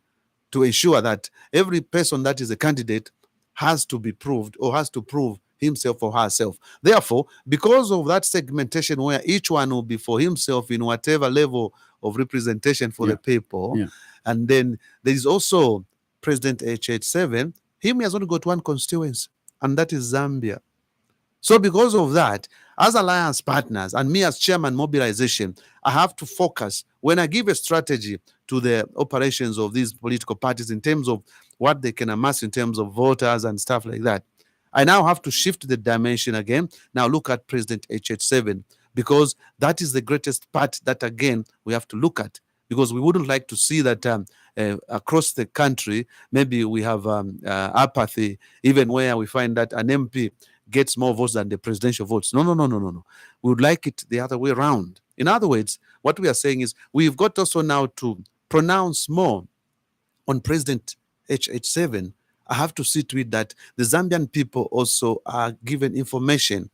to ensure that every person that is a candidate has to be proved or has to prove himself or herself. Therefore, because of that segmentation where each one will be for himself in whatever level of representation for the people, and then there is also President HH7, he has only got one constituency, and that is Zambia. So because of that, as alliance partners and me as chairman mobilization, I have to focus when I give a strategy to the operations of these political parties in terms of what they can amass in terms of voters and stuff like that. I now have to shift the dimension again. Now look at President HH7, because that is the greatest part that, again, we have to look at, because we wouldn't like to see that across the country, maybe we have apathy, even where we find that an MP gets more votes than the presidential votes. No. We would like it the other way around. In other words, what we are saying is we've got also now to pronounce more on President HH7. I have to see to it that the Zambian people also are given information.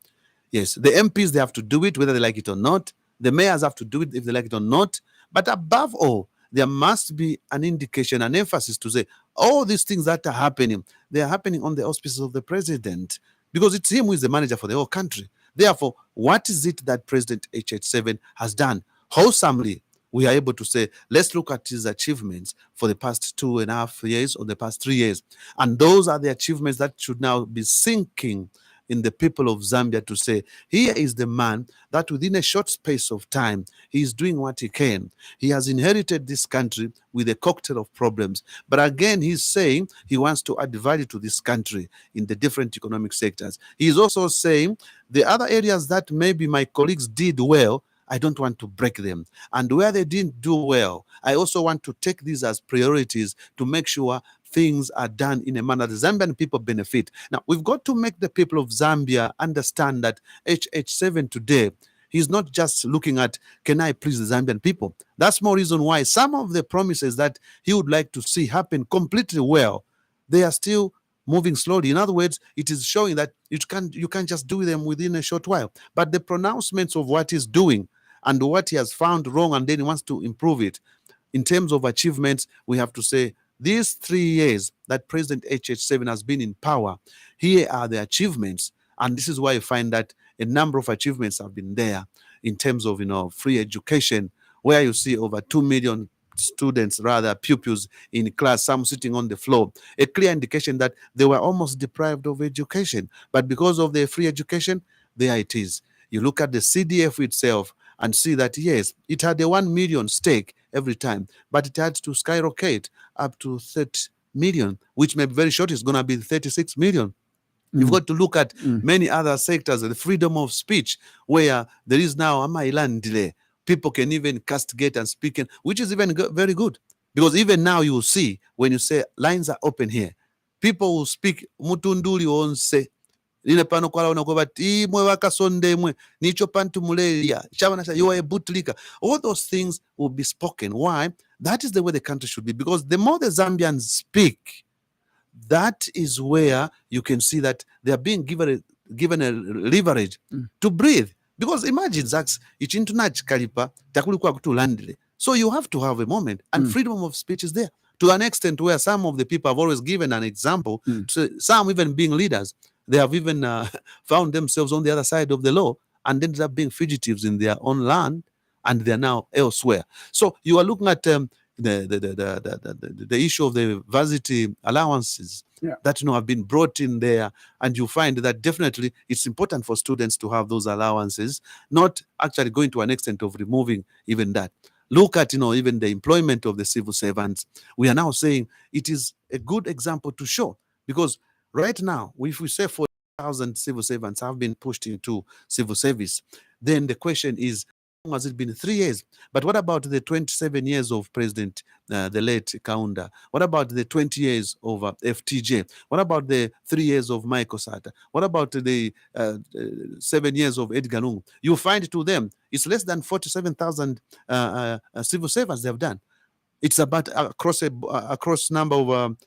Yes, the MPs, they have to do it whether they like it or not. The mayors have to do it if they like it or not. But above all, there must be an indication, an emphasis to say all these things that are happening, they are happening on the auspices of the president, because it's him who is the manager for the whole country. Therefore, what is it that President HH7 has done? Wholesomely, we are able to say, let's look at his achievements for the past 2.5 years or the past 3 years. And those are the achievements that should now be sinking in the people of Zambia to say, here is the man that within a short space of time, he is doing what he can. He has inherited this country with a cocktail of problems. But again, he's saying he wants to add value to this country in the different economic sectors. He is also saying the other areas that maybe my colleagues did well, I don't want to break them. And where they didn't do well, I also want to take these as priorities to make sure things are done in a manner the Zambian people benefit. Now, we've got to make the people of Zambia understand that HH7 today, he's not just looking at, can I please the Zambian people? That's more reason why some of the promises that he would like to see happen completely well, they are still moving slowly. In other words, it is showing that you can't just do them within a short while. But the pronouncements of what he's doing and what he has found wrong and then he wants to improve it, in terms of achievements, we have to say these 3 years that President HH7 has been in power, here are the achievements. And this is why you find that a number of achievements have been there in terms of, free education, where you see over 2 million students, rather pupils in class, some sitting on the floor, a clear indication that they were almost deprived of education. But because of the free education, there it is. You look at the CDF itself and see that, yes, it had a 1 million stake every time, but it had to skyrocket up to 30 million, which may be very short, it's going to be 36 million. You've got to look at many other sectors, the freedom of speech, where there is now a Mailan delay. People can even castigate and speak, which is even very good. Because even now you will see, when you say lines are open here, people will speak, mutunduli onse, line pano kwala unakuwa bati imwe wakasonde imwe nicho pantu mulelia chavana you are a bootlicker. All those things will be spoken. Why? That is the way the country should be, because the more the Zambians speak, that is where you can see that they are being given a leverage to breathe. Because imagine, Zax, ichintunach kalipa takulikuwa kutulandile. So you have to have a moment, and freedom of speech is there to an extent where some of the people have always given an example, some even being leaders, they have even found themselves on the other side of the law and ended up being fugitives in their own land, and they're now elsewhere. So you are looking at the issue of the varsity allowances that have been brought in there, and you find that definitely it's important for students to have those allowances, not actually going to an extent of removing even that. Look at even the employment of the civil servants. We are now saying it is a good example to show, because right now, if we say 40,000 civil servants have been pushed into civil service, then the question is, has it been 3 years? But what about the 27 years of President, the late Kaunda? What about the 20 years of FTJ? What about the 3 years of Michael Sata? What about the 7 years of Edgar Lungu? You find to them, it's less than 47,000 civil servants they have done. It's about across number of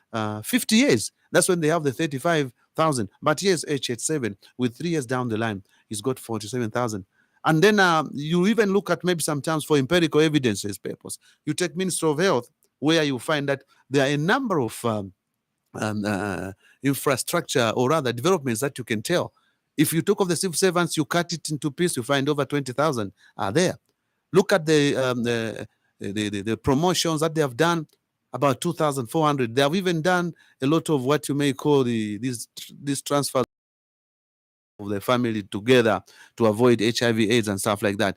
50 years. That's when they have the 35,000. But here's HH7 with 3 years down the line, he's got 47,000. And then you even look at maybe sometimes for empirical evidences purpose. You take Minister of Health, where you find that there are a number of infrastructure, or rather developments, that you can tell. If you talk of the civil servants, you cut it into pieces, you find over 20,000 are there. Look at the promotions that they have done, about 2,400. They have even done a lot of what you may call these transfers of the family together to avoid HIV/AIDS and stuff like that.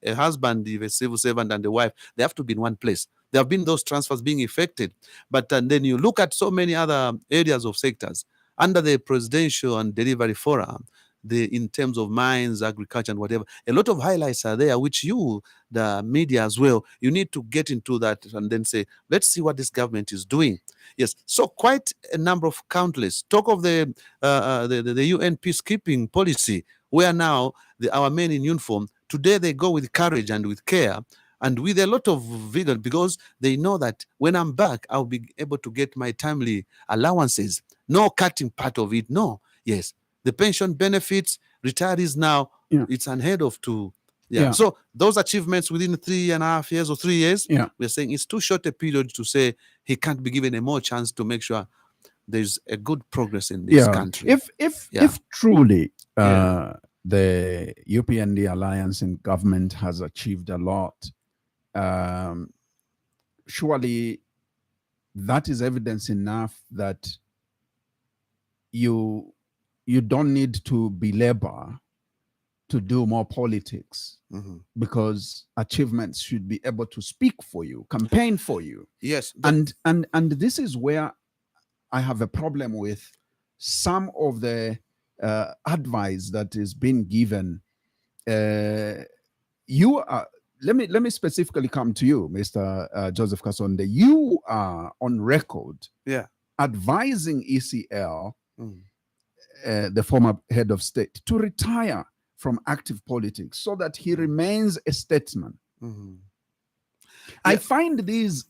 A husband, a civil servant, and a wife, they have to be in one place. There have been those transfers being effected. But then you look at so many other areas of sectors under the Presidential and Delivery Forum, in terms of mines, agriculture, and whatever, a lot of highlights are there, which you, the media as well, you need to get into that and then say, let's see what this government is doing. Yes, so quite a number of countless. Talk of the UN peacekeeping policy, where now our men in uniform, today they go with courage and with care and with a lot of vigor, because they know that when I'm back, I'll be able to get my timely allowances. No cutting part of it, no. Yes. The pension benefits, retirees now, it's unheard of to. So those achievements within 3.5 years or 3 years, we're saying it's too short a period to say he can't be given a more chance to make sure there's a good progress in this country. If truly the UPND alliance in government has achieved a lot, surely that is evidence enough that you don't need to belabor to do more politics, because achievements should be able to speak for you, campaign for you. Yes. And this is where I have a problem with some of the advice that is being given you are. Let me specifically come to you, Mr. Joseph Kasonde. You are on record Yeah. advising ECL, Mm. the former head of state, to retire from active politics so that he remains a statesman. Mhm. I Yeah. find these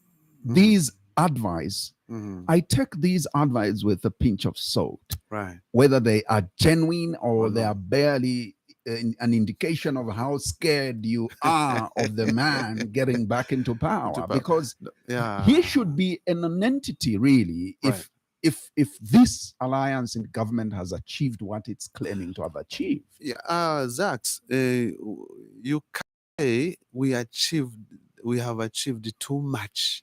advice. Mhm. I take these advice with a pinch of salt, Right. whether they are genuine or they no. are barely an indication of how scared you are of the man getting back into power, because Yeah. he should be a non-entity, really, Right. if this alliance in government has achieved what it's claiming to have achieved. Yeah. Zax, you can't say we have achieved too much.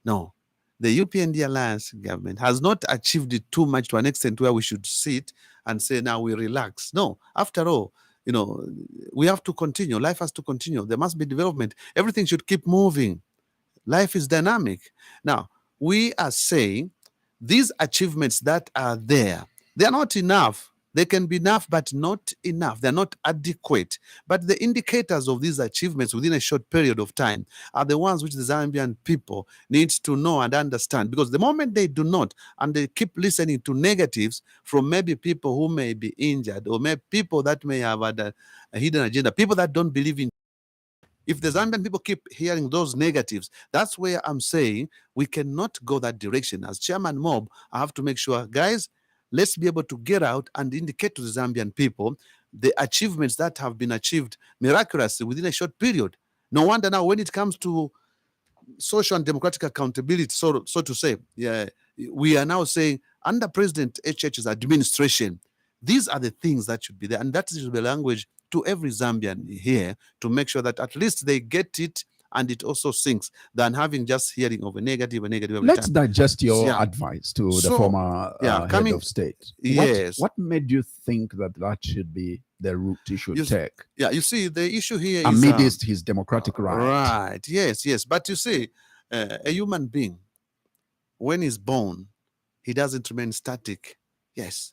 No. The UPND alliance government has not achieved it too much to an extent where we should sit and say, now we relax. No. After all, we have to continue. Life has to continue. There must be development. Everything should keep moving. Life is dynamic. Now, we are saying these achievements that are there, they are not enough. They can be enough, but not enough. They're not adequate. But the indicators of these achievements within a short period of time are the ones which the Zambian people need to know and understand. Because the moment they do not, and they keep listening to negatives from maybe people who may be injured, or maybe people that may have had a hidden agenda, people that don't believe in, if the Zambian people keep hearing those negatives, that's where I'm saying we cannot go that direction. As Chairman Mob, I have to make sure, guys, let's be able to get out and indicate to the Zambian people the achievements that have been achieved miraculously within a short period. No wonder now when it comes to social and democratic accountability, so to say, yeah, we are now saying under President HH's administration, these are the things that should be there. And that is the language to every Zambian here to make sure that at least they get it and it also sinks than having just hearing of a negative every Let's time. digest your Yeah. advice to the So, former yeah, head coming- of state. Yes. What made you think that should be the route he should take Yeah, you see, the issue here is amidst his democratic right? Right. Yes. But you see, a human being, when he's born, he doesn't remain static. Yes.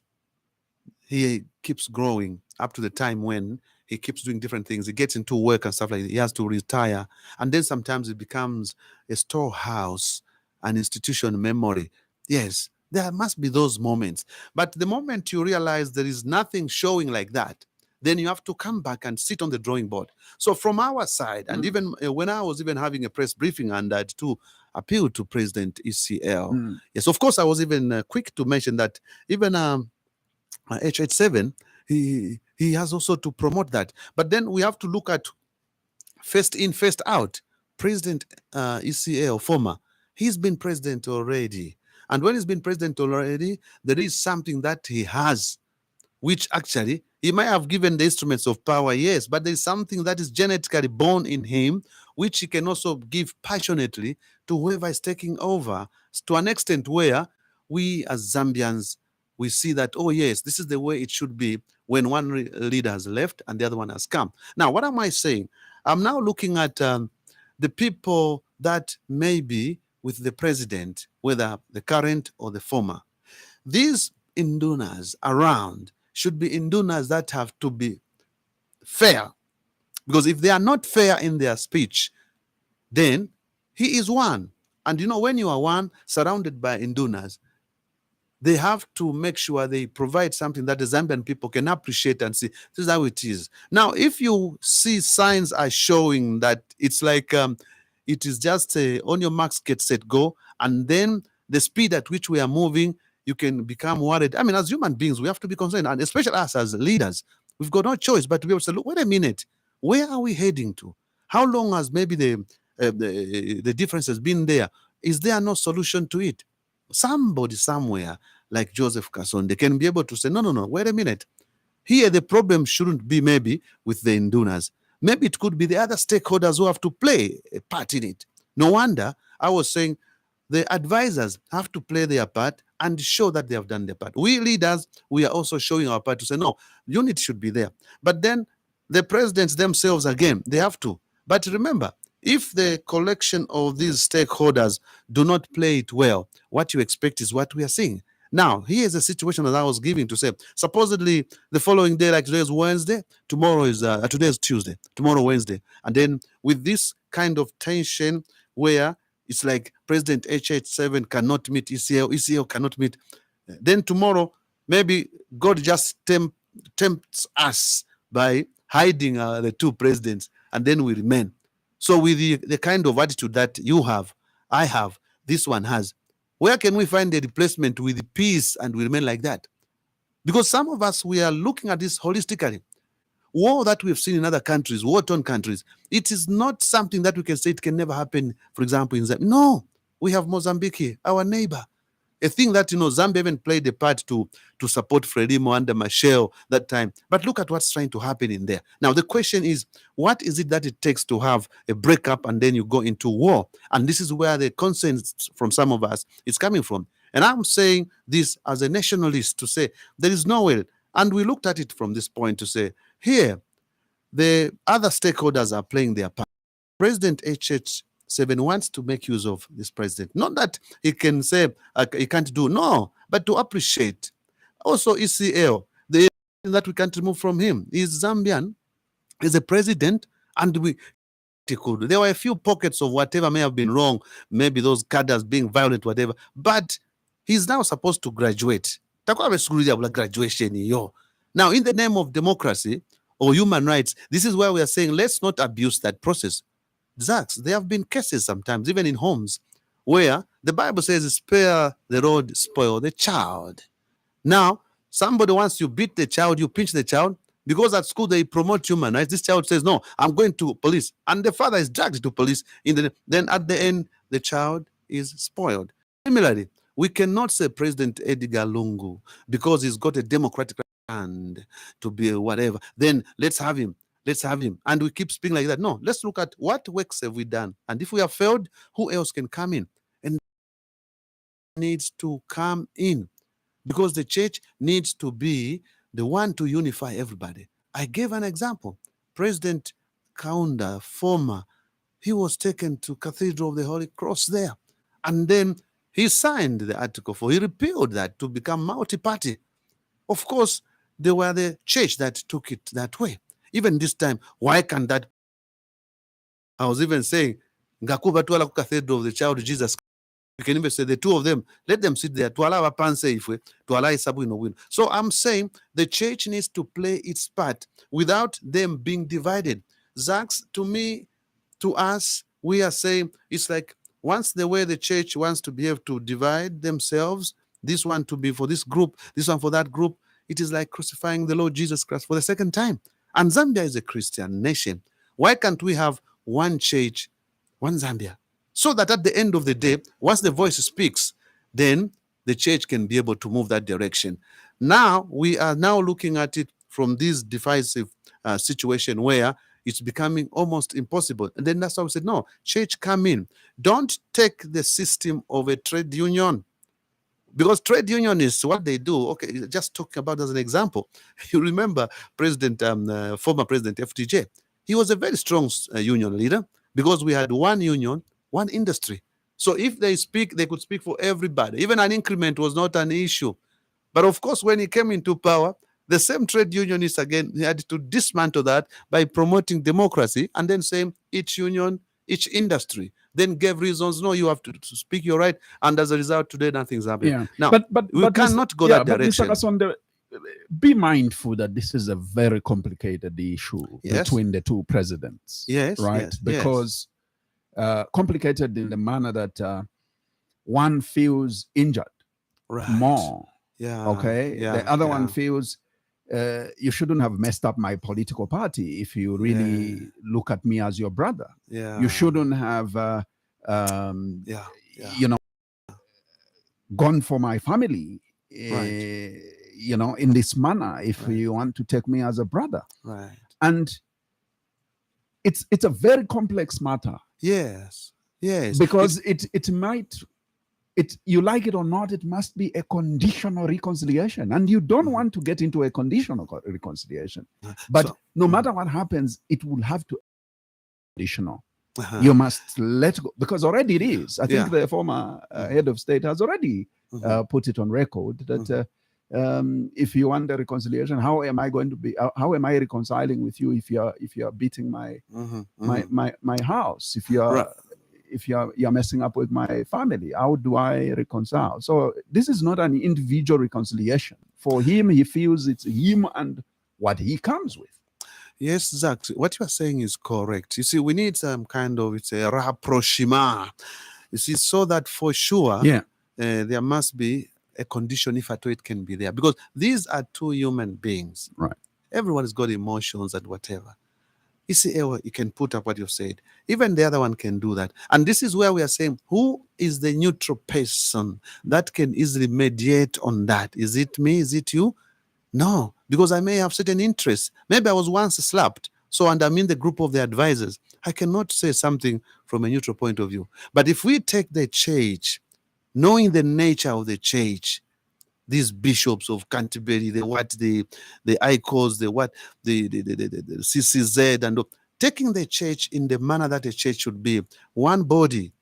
He keeps growing up to the time when he keeps doing different things. He gets into work and stuff like that. He has to retire. And then sometimes it becomes a storehouse, an institution memory. Yes, there must be those moments. But the moment you realize there is nothing showing like that, then you have to come back and sit on the drawing board. So from our side, and even when I was even having a press briefing and I had to appeal to President ECL, yes, of course, I was even quick to mention that even HH7, he has also to promote that. But then we have to look at first in, first out. President ECL, former, he's been president already. And when he's been president already, there is something that he has, which actually he might have given the instruments of power, yes, but there's something that is genetically born in him, which he can also give passionately to whoever is taking over, to an extent where we as Zambians, we see that, oh yes, this is the way it should be when one leader has left and the other one has come. Now, what am I saying? I'm now looking at the people that may be with the president, whether the current or the former. These indunas around should be indunas that have to be fair. Because if they are not fair in their speech, then he is one. And when you are one surrounded by indunas, they have to make sure they provide something that the Zambian people can appreciate and see. This is how it is. Now, if you see signs are showing that it's like it is just on your marks, get set, go, and then the speed at which we are moving, you can become worried. I mean, as human beings, we have to be concerned, and especially us as leaders, we've got no choice but to be able to say, look, wait a minute, where are we heading to? How long has maybe the difference has been there? Is there no solution to it? Somebody somewhere like Joseph Kasonde can be able to say, no, wait a minute. Here, the problem shouldn't be maybe with the indunas. Maybe it could be the other stakeholders who have to play a part in it. No wonder I was saying the advisors have to play their part and show that they have done their part. We leaders, we are also showing our part to say, no, unit should be there. But then the presidents themselves, again, they have to. But remember, if the collection of these stakeholders do not play it well, what you expect is what we are seeing. Now, here's a situation that I was giving to say, supposedly the following day, like today is Wednesday, tomorrow is, today is Tuesday, tomorrow Wednesday. And then with this kind of tension where it's like President HH7 cannot meet ECL, ECL cannot meet, then tomorrow, maybe God just tempts us by hiding the two presidents, and then we remain. So with the kind of attitude that you have, I have, this one has, where can we find a replacement with peace and we remain like that? Because some of us, we are looking at this holistically. War that we've seen in other countries, war-torn countries, it is not something that we can say it can never happen, for example, in Zambia. No, we have Mozambique here, our neighbor. A thing that, Zambia even played a part to support Frelimo under Machel that time. But look at what's trying to happen in there. Now, the question is, what is it that it takes to have a breakup and then you go into war? And this is where the concern from some of us is coming from. And I'm saying this as a nationalist to say there is no way. And we looked at it from this point to say, here, the other stakeholders are playing their part. President HH7 wants to make use of this president. Not that he can say he can't do, no, but to appreciate. Also, ECL, the that we can't remove from him is Zambian, is a president, and there were a few pockets of whatever may have been wrong, maybe those cadres being violent, whatever, but he's now supposed to graduate. Graduation. Now, in the name of democracy or human rights, this is where we are saying let's not abuse that process. Zachs, there have been cases sometimes, even in homes, where the Bible says, spare the rod, spoil the child. Now, somebody wants you beat the child, you pinch the child, because at school they promote human rights. This child says, no, I'm going to police. And the father is dragged to police. Then at the end, the child is spoiled. Similarly, we cannot say President Edgar Lungu, because he's got a democratic hand to be whatever. Then let's have him. Let's have him. And we keep speaking like that. No, let's look at what works have we done. And if we have failed, who else can come in? And needs to come in, because the church needs to be the one to unify everybody. I gave an example. President Kaunda, former, he was taken to Cathedral of the Holy Cross there. And then he signed the Article 4. He repealed that to become multi-party. Of course, they were the church that took it that way. Even this time, why can't that? I was even saying, Ngakuba Tuala Cathedral of the Child Jesus. You can even say the two of them, let them sit there. So I'm saying the church needs to play its part without them being divided. Zachs, to me, to us, we are saying it's like once the way the church wants to behave to divide themselves, this one to be for this group, this one for that group, it is like crucifying the Lord Jesus Christ for the second time. And Zambia is a Christian nation. Why can't we have one church, one Zambia? So that at the end of the day, once the voice speaks, then the church can be able to move that direction. Now, we are now looking at it from this divisive situation where it's becoming almost impossible. And then that's why we said, no, church, come in. Don't take the system of a trade union. Because trade union is what they do. Okay, just talking about as an example. You remember former President FTJ. He was a very strong union leader because we had one union, one industry. So if they speak, they could speak for everybody. Even an increment was not an issue. But of course, when he came into power, the same trade unionists again, he had to dismantle that by promoting democracy and then saying each union, each industry, then gave reasons, no, you have to speak your right. And as a result, today nothing's happening. Yeah. Now, but we cannot go that direction. But Mr. Kasonde, be mindful that this is a very complicated issue between the two presidents. Yes. Right? Yes, because complicated in the manner that one feels injured more. Yeah. Okay. Yeah, the other one feels you shouldn't have messed up my political party if you really look at me as your brother. Yeah. You shouldn't have gone for my family in this manner if you want to take me as a brother. Right. And it's a very complex matter. Yes. Because it might, you like it or not, it must be a conditional reconciliation. And you don't want to get into a conditional reconciliation. But no matter what happens, it will have to be conditional. You must let go, because already it is. I think the former head of state has already put it on record that if you want a reconciliation, how am I going to be? How am I reconciling with you if you are beating my my house? If you are you're messing up with my family, how do I reconcile? So this is not an individual reconciliation. For him, he feels it's him and what he comes with. Yes, Zach, what you are saying is correct. You see, we need some kind of, it's a rapprochement. You see, so that for sure, there must be a condition if at all it can be there. Because these are two human beings. Right. Everyone's got emotions and whatever. You see, you can put up what you've said. Even the other one can do that. And this is where we are saying, who is the neutral person that can easily mediate on that? Is it me? Is it you? No, because I may have certain interests. Maybe I was once slapped, so and I'm in the group of the advisors. I cannot say something from a neutral point of view. But if we take the church, knowing the nature of the church, these bishops of Canterbury, the ICOs, the CCZ, and taking the church in the manner that a church should be, one body,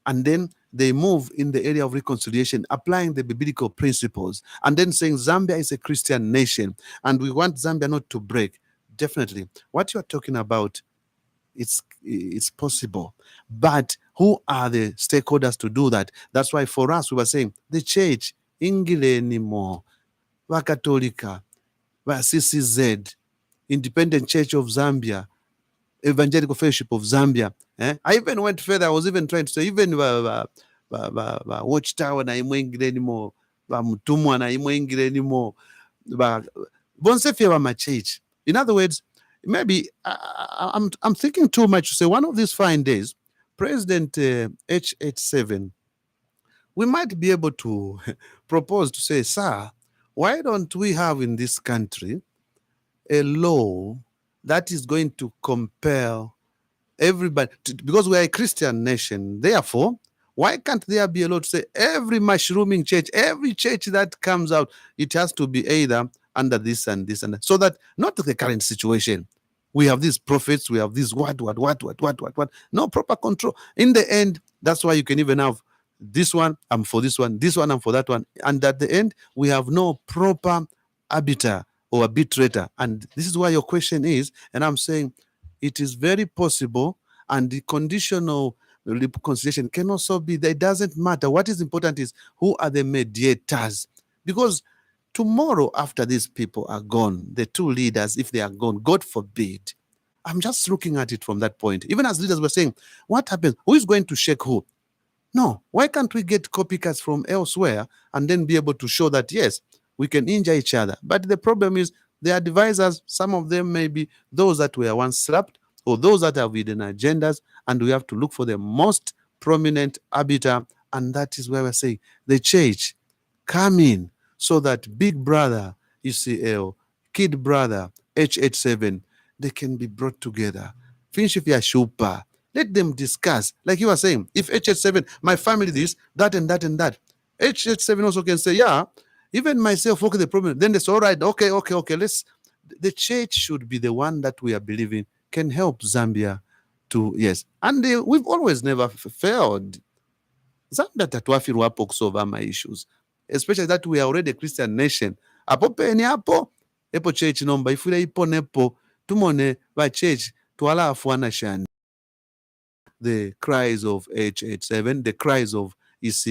and then they move in the area of reconciliation, applying the biblical principles, and then saying Zambia is a Christian nation, and we want Zambia not to break. Definitely. What you're talking about, it's possible. But who are the stakeholders to do that? That's why for us, we were saying, the church, ingile anymore, Vakatolika, CCZ, Independent Church of Zambia, Evangelical Fellowship of Zambia. I even went further. I was even trying to say, even Watchtower na imwengile anymore, Mutumwa na imwengile anymore, Bonsefia wa church. In other words, maybe I'm thinking too much to say one of these fine days, President HH7, we might be able to propose to say, sir, why don't we have in this country a law that is going to compel everybody, because we are a Christian nation, therefore, why can't there be a law to say every mushrooming church, every church that comes out, it has to be either under this and this and that, so that not the current situation. We have these prophets, we have this what, no proper control. In the end, that's why you can even have this one, I'm for this one I'm for that one. And at the end, we have no proper arbiter or arbitrator. And this is why your question is, and I'm saying it is very possible, and the conditional reconciliation can also be that it doesn't matter. What is important is who are the mediators. Because tomorrow, after these people are gone, the two leaders, if they are gone, God forbid, I'm just looking at it from that point. Even as leaders were saying, what happens? Who is going to shake who? No. Why can't we get copycats from elsewhere and then be able to show that, yes, we can injure each other? But the problem is the advisors, some of them may be those that were once slapped or those that have hidden agendas, and we have to look for the most prominent arbiter, and that is where we're saying the church come in so that big brother, ECL, kid brother, HH7, they can be brought together. Finish if you are shupa. Let them discuss. Like you were saying, if HH7, my family this, that and that and that. HH7 also can say, yeah, even myself, okay, the problem. Then it's all right. Okay. The church should be the one that we are believing can help Zambia to, yes. And we've always never failed. Zambia tatuafirwa hapo kusolve my issues. Especially that we are already a Christian nation. Apo peni hapo, epo church nomba, ifule ipo nepo, tumone by church, tuwala afuana shani. The cries of HH7, the cries of EC,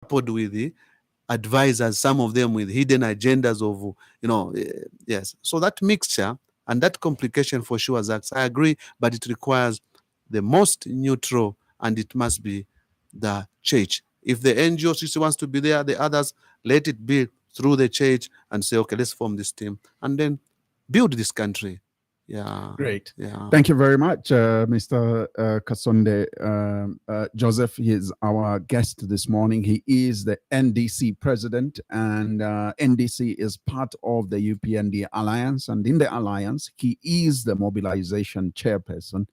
coupled with the advisors, some of them with hidden agendas of, yes. So that mixture and that complication for sure, Zach, I agree, but it requires the most neutral, and it must be the church. If the NGO wants to be there, the others, let it be through the church and say, okay, let's form this team and then build this country. Yeah. Great. Yeah. Thank you very much, Mr. Kasonde. Joseph, he is our guest this morning. He is the NDC president, and NDC is part of the UPND Alliance. And in the Alliance, he is the mobilization chairperson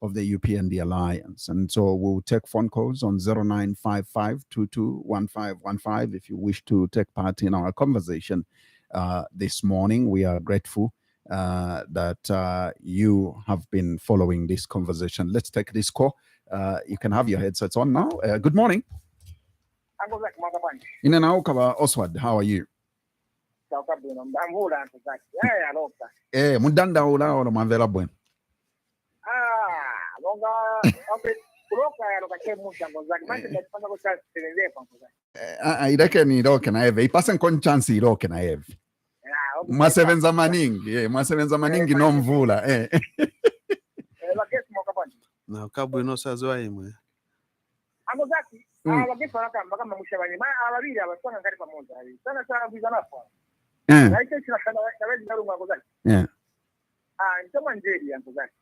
of the UPND Alliance. And so we'll take phone calls on 0955-221515 if you wish to take part in our conversation this morning. We are grateful that you have been following this conversation. Let's take this call. You can have your headsets on now. Good morning. Uncle Zach, Mother Bunch. In an Aukaba Oswald, how are you? I'm hold on to Zach. Yeah, I love that. Mudanda Ola or Mavela Buen. Longa, okay. I reckon you can I have a person con chance you can I have. Masevenza maningi no mvula Now kabwe no sazwa imwe. Angozaki abagesi barakamba kama mushabanye ababiri abasanga kali pamoja sana sana vizana kwa right sina kana kawaida ndarunga angozaki ntoma njeri angozaki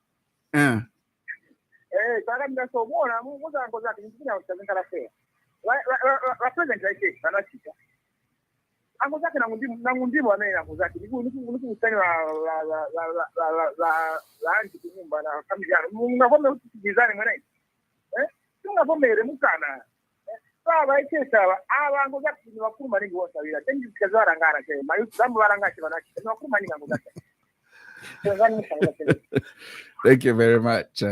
sana mda sobona muza angozaki nzina ushazenga la fair la president like sana chika angozaki na ngundimo anaye angozaki niku usani la anti kunyumba na familia ngavome utikizane mwana tungavomere mukana vaitesava avango zakini vakuru maningi vosavira tenjikazvarangana che mayuzamu varangache vanachi vakuru maningi ango zake. Thank you very much,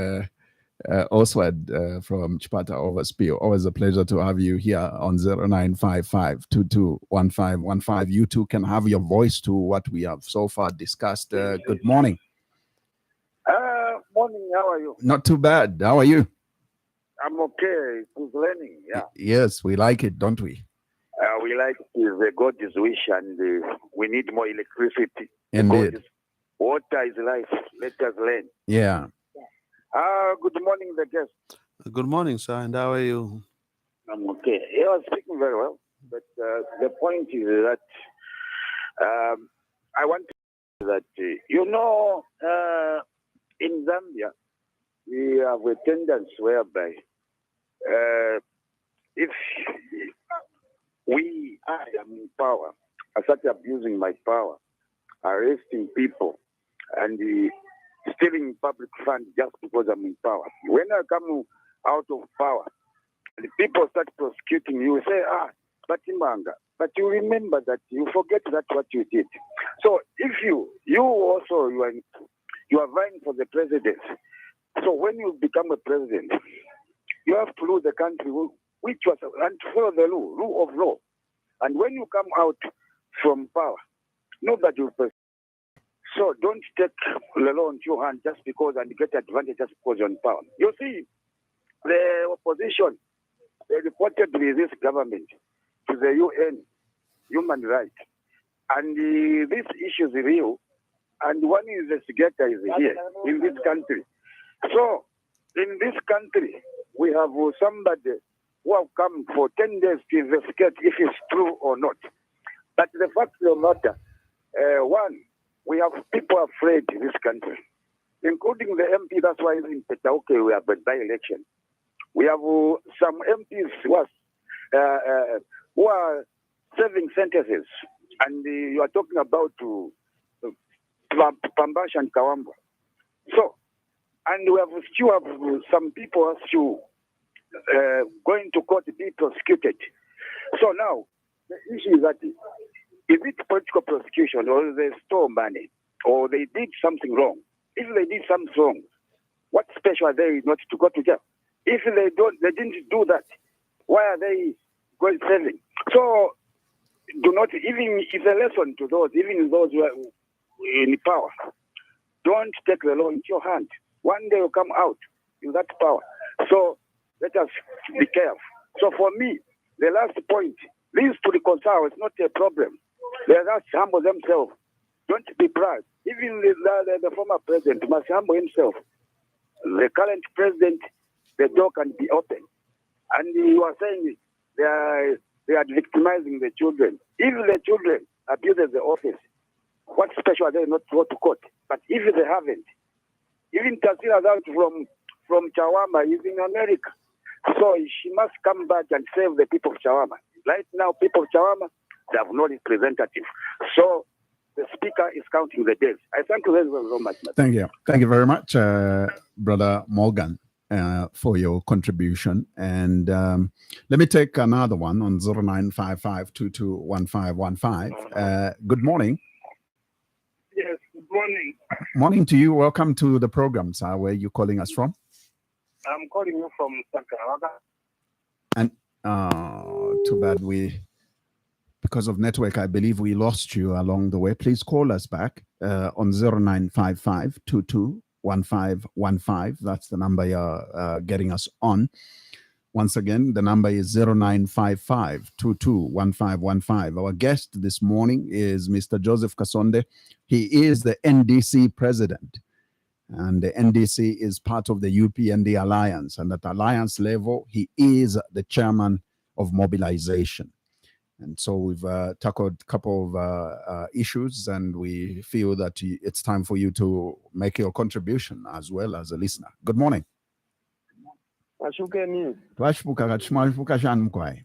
Oswald from Chipata Overspill. Always a pleasure to have you here on 0955221515. You too can have your voice to what we have so far discussed. Good morning. Morning, how are you? Not too bad. How are you? I'm okay. It's learning, yeah. Yes, we like it, don't we? We like it. Is God's wish, and we need more electricity. Indeed. Water is life. Let us learn. Yeah. Good morning, the guest. Good morning, sir. And how are you? I'm okay. You are speaking very well, but the point is that I want to say that in Zambia we have a tendency whereby if I am in power, I start abusing my power, arresting people, and stealing public funds just because I'm in power. When I come out of power, the people start prosecuting you. Say, but Imanga, but you remember that you forget that what you did. So if you are vying for the presidency. So when you become a president, you have to rule the country which was and follow the rule of law. And when you come out from power, nobody will persecute. So don't take the law into your hand just because and get advantage just because you're in power. You see, the opposition, they reported with this government to the UN human rights. And this issue is real. And one investigator is here in this country. So in this country, we have somebody who have come for 10 days to investigate if it's true or not. But the fact of the matter, one, we have people afraid in this country, including the MP. That's why in Petauke we have a by-election. We have some MPs who are serving sentences, and you are talking about Pambash and Kawamba. So, and we have still have some people still going to court to be prosecuted. So now, the issue is that is it political prosecution or they stole money or they did something wrong? If they did something wrong, what special are they not to go to jail? If they didn't do that, why are they going serving? So do not, even it's a lesson to those, even those who are in power. Don't take the law into your hand. One day you come out in that power. So let us be careful. So for me, the last point, these to reconcile is not a problem. They just humble themselves. Don't be proud. Even the former president must humble himself. The current president, the door can be open. And you are saying they are victimizing the children. If the children abuse the office, what special are they not to go to court? But if they haven't, even Tasira out from Chawama is in America. So she must come back and save the people of Chawama. Right now, people of Chawama, they have no representative. So the speaker is counting the days. I thank you very much. Thank you. Thank you very much, Brother Morgan, for your contribution. And let me take another one on 0955221515. Good morning. Yes, good morning. Morning to you. Welcome to the program, sir. Where are you calling us from? I'm calling you from Zachariah. And too bad because of network, I believe we lost you along the way. Please call us back on 0955 221515. That's the number you're getting us on. Once again, the number is 0955 221515. Our guest this morning is Mr. Joseph Kasonde. He is the NDC president. And the NDC is part of the UPND Alliance. And at alliance level, he is the chairman of Mobilization. And so we've tackled a couple of issues, and we feel that it's time for you to make your contribution as well as a listener. Good morning. Twashuka kachimalifuka shani mkwai.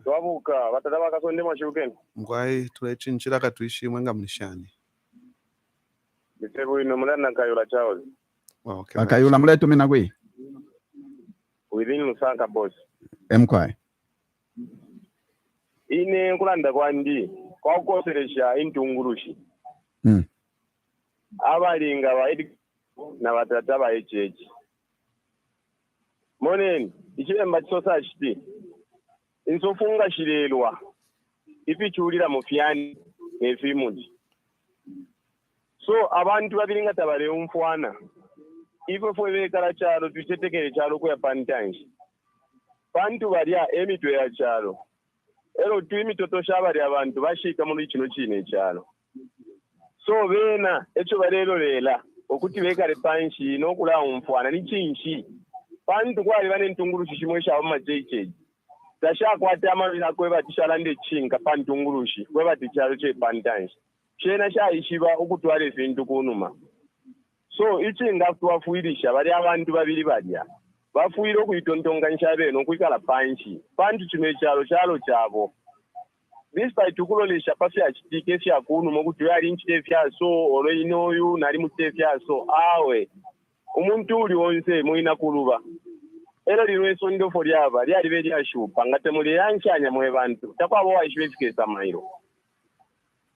Twabuka batata Kasonde mwashukeni. Mkwai tulechinchira katuishi mwenga mnishani. Bitebu ino mulana kayula chaozi. Okay. Akayula mletu mina gwi. Within Lusaka boss. Mkwai. Ine nkulanda kwandi kwa kukoseresha intungulushi. Abalinga baidi na batata ba echechi. Moneni ichemba chisosa chiti. Insofunga shirelwa. Ipichulira mufyani nefimundi. So abantu babiringa tabale umfwana. Ifo fwe kala chalo tuchetekere chalo kwa pantanji. Bantu balia emitwe ya chalo. Ero tuimitoto shabali abantu bashika muri kino chine chalo. So bena echo balelo lela okuti bekale panshi nokula umfwana ni chinshi. Bantu kwali bane ntungulushi chimwe sha majeje. Tasha kwata amabina kweba tishalande chinga pantungulushi kweba tichalo che pantanji. Chena sha ishiba ukutwale vintu kunuma. So ichinga tuwafuirisha bali abantu babiri badya. Bafuire okuitontonga nshabe nokwikala panshi. Pantu chime chalo chabo. Despite tukulolesha pasi achitike fya kunuma kuti yali nchite fyaso olo inoyu nali mutite fyaso awe. Umuntu uli wonse muina kuluba. Ero lirweso ndo foliaba lyali beli ashupa ngate muli yanchanya mwe bantu. Takwabo waishwefikesa mairo.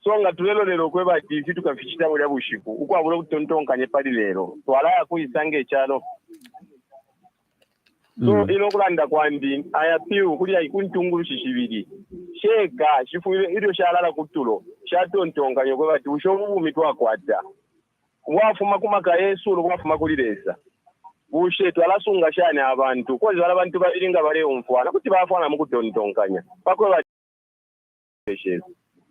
So nga tulelo lero kweba tifi tukafichita buli abushiku ukwabula kutontonkanye pali lero twala yakuisange chalo. So inokulanda kwandi ayapiu kuli ayikuntungulu shishibiri sheka shifuire ilo shalala kutulo shatontonkanye kweba ti ushobumi twakwata wafuma kumaka Yesu wafuma kuliresa bushe twalasunga shane abantu kozi bala bantu babiringa bale umfwana kuti bafana mukutontonkanya pakweba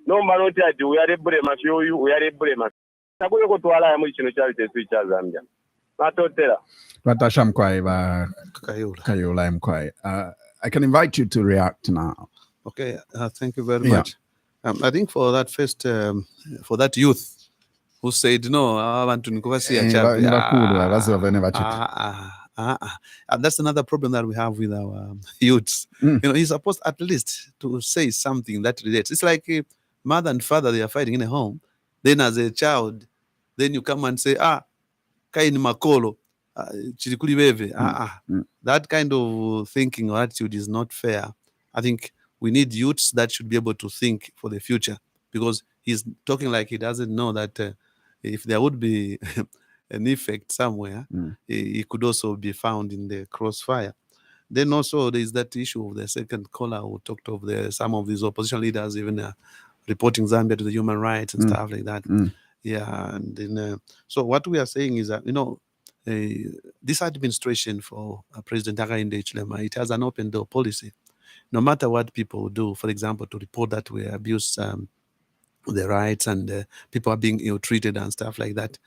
no maloti ati uyarebure mafyoyu uyarebure mafyoyu takuye kutwala ya muri kino cyari tesu cya Zambia matotera Batasha mkwai ba Kayula mkwai. I can invite you to react now. Okay, thank you very much. I think for that first, for that youth who said, no, I want to and that's another problem that we have with our youths. You know, he's supposed at least to say something that relates. It's like mother and father, they are fighting in a home. Then as a child, then you come and say, kaini makolo, chirikuli beve. That kind of thinking or attitude is not fair. I think we need youths that should be able to think for the future, because he's talking like he doesn't know that if there would be an effect somewhere, he could also be found in the crossfire. Then also there is that issue of the second caller who talked of some of these opposition leaders even reporting Zambia to the human rights and stuff like that. Yeah, and then so what we are saying is that, you know, this administration for President Hakainde Hichilema, it has an open door policy. No matter what people do, for example, to report that we abuse the rights and people are being ill-treated and stuff like that.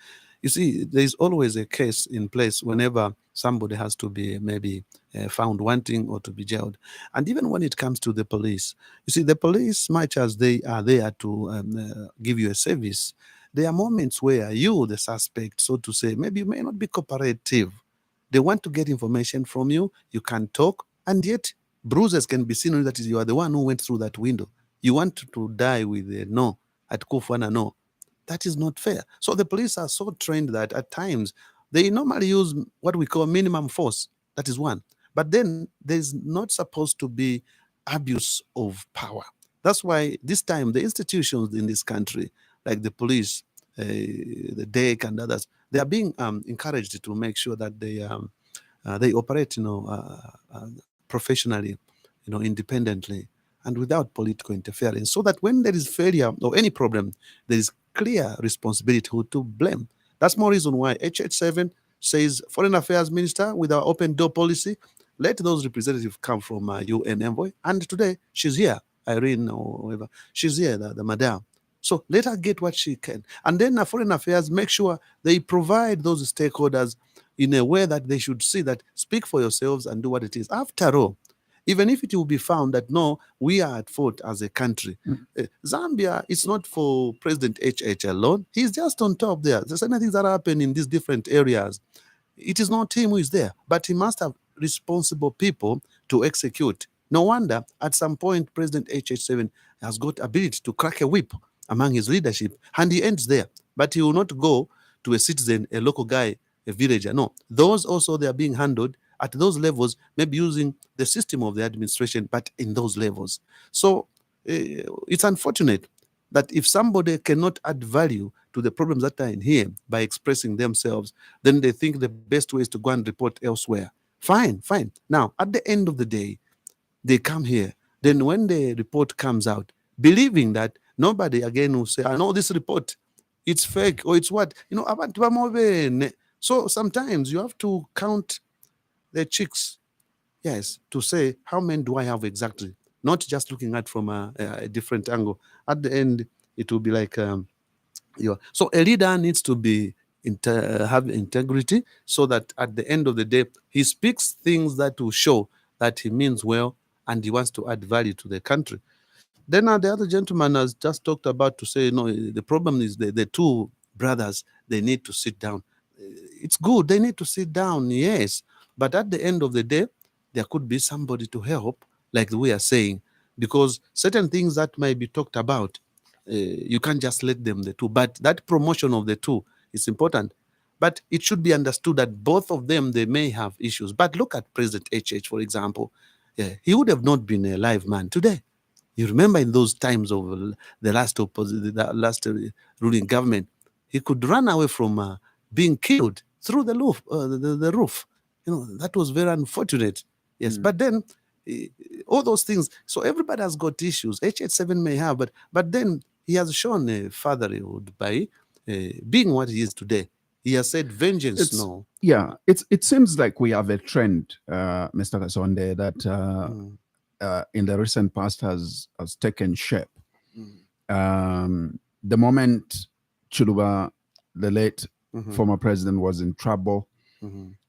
You see, there is always a case in place whenever somebody has to be maybe found wanting or to be jailed. And even when it comes to the police, you see, the police, much as they are there to give you a service, there are moments where you, the suspect, so to say, maybe you may not be cooperative. They want to get information from you. You can talk, and yet bruises can be seen that you are the one who went through that window. You want to die with a no, at Kufana no. That is not fair. So the police are so trained that at times they normally use what we call minimum force. That is one. But then there's not supposed to be abuse of power. That's why this time the institutions in this country, like the police, the DEC and others, they are being encouraged to make sure that they operate, professionally, independently and without political interference, so that when there is failure or any problem, there is clear responsibility who to blame. That's more reason why HH7 says, Foreign Affairs Minister, with our open door policy, let those representatives come from UN envoy. And today, she's here, Irene or whoever. She's here, the madam. So let her get what she can. And then Foreign Affairs, make sure they provide those stakeholders in a way that they should see that speak for yourselves and do what it is. After all, even if it will be found that no, we are at fault as a country. Zambia is not for President HH alone. He's just on top there. There's certain things that happen in these different areas. It is not him who is there, but he must have responsible people to execute. No wonder at some point President HH7 has got ability to crack a whip among his leadership, and he ends there. But he will not go to a citizen, a local guy, a villager. No, those also, they are being handled at those levels, maybe using the system of the administration, but in those levels. So it's unfortunate that if somebody cannot add value to the problems that are in here by expressing themselves, then they think the best way is to go and report elsewhere. Fine. Now, at the end of the day, they come here. Then when the report comes out, believing that nobody again will say, I know this report, it's fake, or it's what? So sometimes you have to count the chicks, yes, to say, how many do I have exactly? Not just looking at from a different angle. At the end, it will be like, so a leader needs to be have integrity, so that at the end of the day, he speaks things that will show that he means well and he wants to add value to the country. Then the other gentleman has just talked about to say, no, the problem is the two brothers, they need to sit down. It's good, they need to sit down, yes. But at the end of the day, there could be somebody to help, like we are saying, because certain things that might be talked about, you can't just let them, the two. But that promotion of the two is important. But it should be understood that both of them, they may have issues. But look at President HH, for example. He would have not been a live man today. You remember in those times of the last ruling government, he could run away from being killed through the roof. The roof. That was very unfortunate. Yes, but then all those things. So everybody has got issues. HH7 may have, but then he has shown fatherhood by being what he is today. He has said, vengeance, no. Yeah, it seems like we have a trend, Mr. Kasonde, that in the recent past has taken shape. The moment Chiluba, the late former president, was in trouble,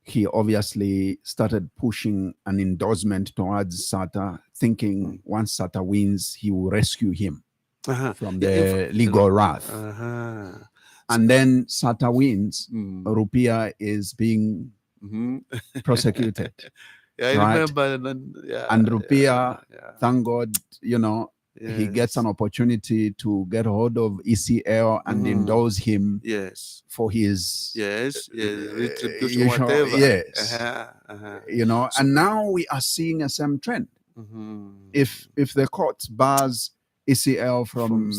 he obviously started pushing an endorsement towards Sata, thinking once Sata wins, he will rescue him from the legal wrath. And then Sata wins, Rupiah is being prosecuted. I remember. And Rupiah, thank God, he gets an opportunity to get hold of ECL and endorse him for his retribution, whatever. Yes. And now we are seeing a same trend. If the court bars ECL from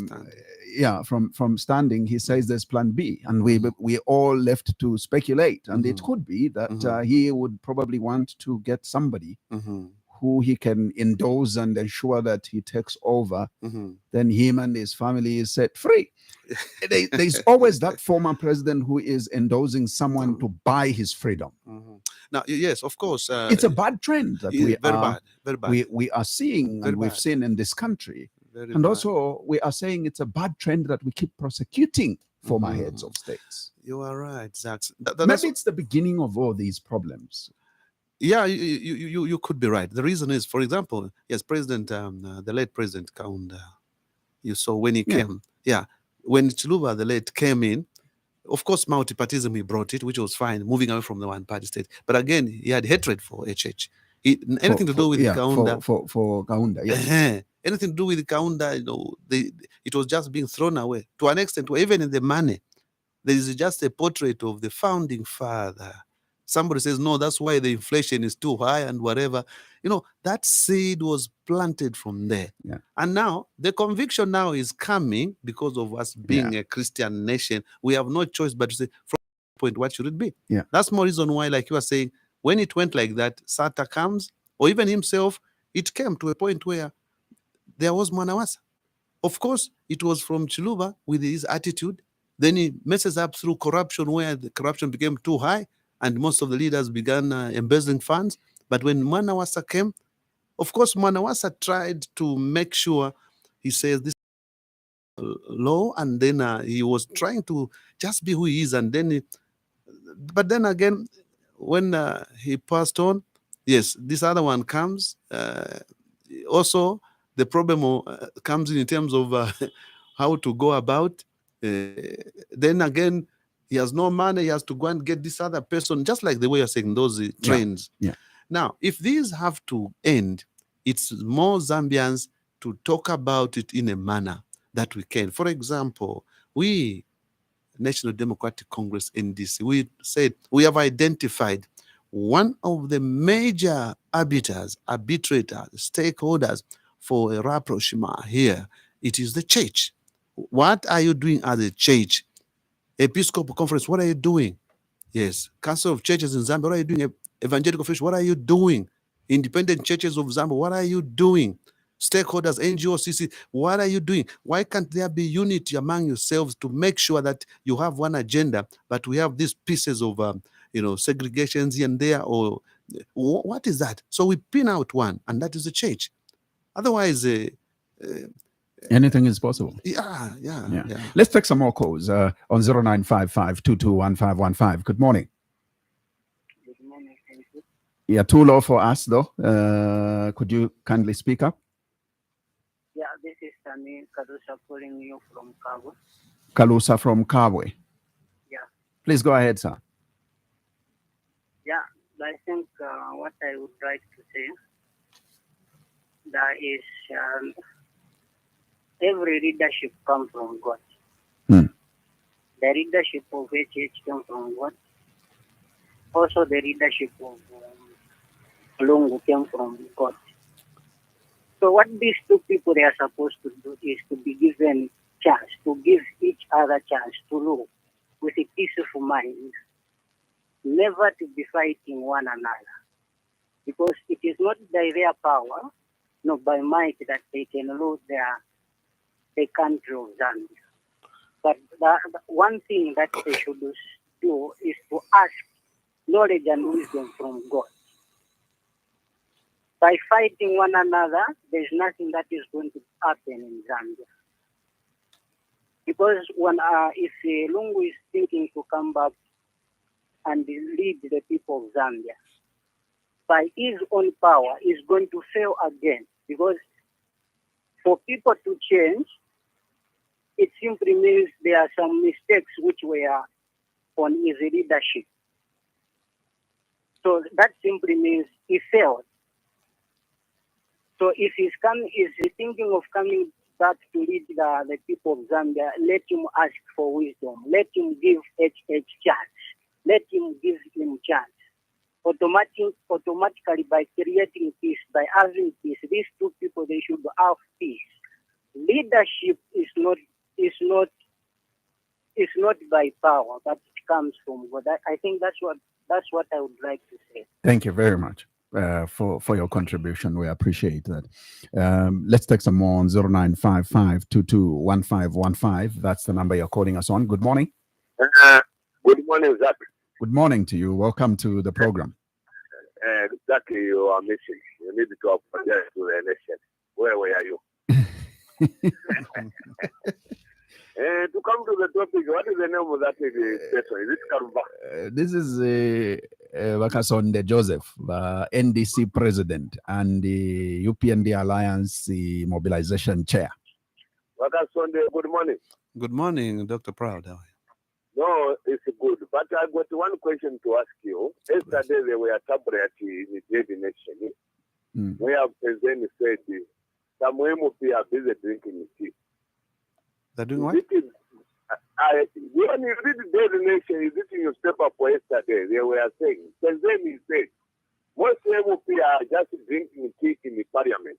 standing, he says there's plan B, and we all left to speculate, and it could be that he would probably want to get somebody who he can endorse and ensure that he takes over. Then him and his family is set free. There's always that former president who is endorsing someone to buy his freedom. Now, yes, of course, it's a bad trend that very bad. We are seeing, and we've seen in this country. And also, we are saying it's a bad trend that we keep prosecuting former heads of states. You are right, Zach. Maybe it's the beginning of all these problems. Yeah, you could be right. The reason is, for example, yes, the late President Kasonde, you saw when he came. When Chiluba, the late, came in, of course, multipartism, he brought it, which was fine, moving away from the one-party state. But again, he had hatred for HH. Anything to do with Kasonde. For Kasonde, yes. Anything to do with Kasonde, it was just being thrown away. To an extent where even in the money, there is just a portrait of the founding father. Somebody says, no, that's why the inflation is too high and whatever. That seed was planted from there. Yeah. And now the conviction now is coming because of us being a Christian nation. We have no choice but to say, from that point, what should it be? Yeah. That's more reason why, like you are saying, when it went like that, Sata comes, or even himself, it came to a point where there was Mwanawasa. Of course, it was from Chiluba with his attitude. Then he messes up through corruption, where the corruption became too high and most of the leaders began embezzling funds. But when Mwanawasa came, of course, Mwanawasa tried to make sure he says this law, and then he was trying to just be who he is. And then, but then again, when he passed on, yes, this other one comes. Also, the problem comes in terms of how to go about. Then again, he has no money. He has to go and get this other person, just like the way you're saying those trains. Yeah. Now, if these have to end, it's more Zambians to talk about it in a manner that we can. For example, we, National Democratic Congress, NDC, we said we have identified one of the major arbitrators, stakeholders for a rapprochement here. It is the church. What are you doing as a church? Episcopal Conference, what are you doing? Yes. Council of Churches in Zambia, what are you doing? Evangelical Church, what are you doing? Independent Churches of Zambia, what are you doing? Stakeholders, NGO, CC, what are you doing? Why can't there be unity among yourselves to make sure that you have one agenda, but we have these pieces of, segregations here and there, or what is that? So we pin out one, and that is the church. Otherwise, anything is possible. Yeah. Let's take some more calls on 0955-221515. Good morning. Good morning, thank you. Yeah, too low for us though. Could you kindly speak up? Yeah, this is Sami Kadusa calling you from Kabwe. Kalusa from Kabwe. Yeah. Please go ahead, sir. Yeah, I think what I would like to say, that is every leadership comes from God. The leadership of HH comes from God. Also, the leadership of Lungu came from God. So what these two people they are supposed to do is to be given chance, to give each other chance to rule with a peaceful mind, never to be fighting one another. Because it is not by their power, nor by might that they can rule the country of Zambia. But the one thing that they should do is to ask knowledge and wisdom from God. By fighting one another, there's nothing that is going to happen in Zambia. Because when if Lungu is thinking to come back and lead the people of Zambia, by his own power, is going to fail again. Because for people to change, it simply means there are some mistakes which were on his leadership. So that simply means he failed. So if he's thinking of coming back to lead the people of Zambia, let him ask for wisdom. Let him give HH chance. Let him give him chance. Automatically, by creating peace, by having peace, these two people, they should have peace. Leadership is not by power, but it comes from God. I think that's what I would like to say. Thank you very much for your contribution. We appreciate that. Let's take some more on 0955-221515. That's the number you're calling us on. Good morning. Good morning, Zach. Good morning to you. Welcome to the program. Exactly, you are missing. You need to apologize to the nation. Where were you? To come to the topic, what is the name of that person? Is it Karuba? This is Kasonde Joseph, NDC president and the UPND Alliance Mobilization chair. Kasonde, good morning. Good morning, Dr. Proud. How are you? No, it's good. But I got one question to ask you. Yesterday, there were tablet in the Daily Nation where President said some MOP are busy drinking tea. They're doing what? When you read the Daily Nation, is it in your newspaper for yesterday? They were saying, President said, most MOP are just drinking tea in the parliament.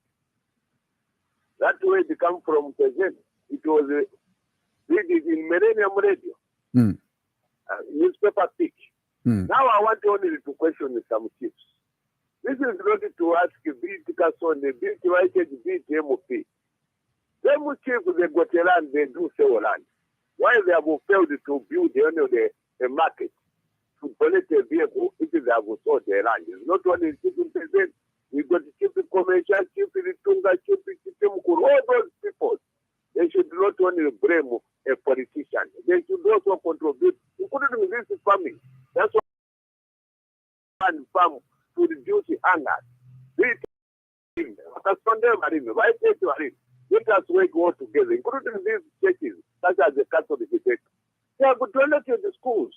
That way it come from President. It was read in Millennium Radio. Newspaper pick. Now I want only to question some chiefs. This is not to ask be it Kasonde, be it United, be it MOP. Them chief they got a land, they do sell land. Why they have failed to build the market to collect a vehicle if they have sold their land? It's not only chief president, we got the chief commercial, chief Tunga, chief Mukuru, all those people. They should not only blame a politician, they should also contribute, including this farming. That's why farm to reduce the anger. Let us work all together, including these churches, such as the Catholic Church. They have donated the schools.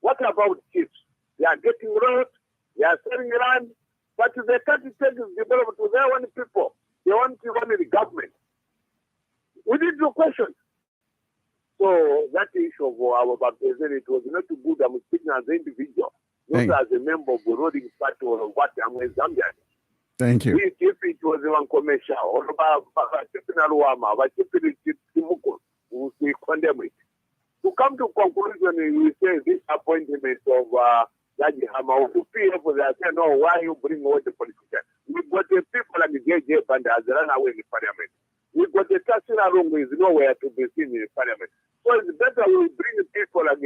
What about chiefs? They are getting roads, they are selling land, but they can't take this development to their own people. They want to run the government. We need no question. So that issue of our baptism, it was not good. I'm speaking as an individual, not as a member of the ruling party or what I'm a Zambian. Thank you. If it was one commercial or about we condemn it. To come to conclusion, we say this appointment of Jaji Hama to people that say, no, why you bring all the politicians? We got the people like the JJ Banda as run away in the parliament. We got the Kasonde who is nowhere to be seen in the parliament. So it's better we bring people like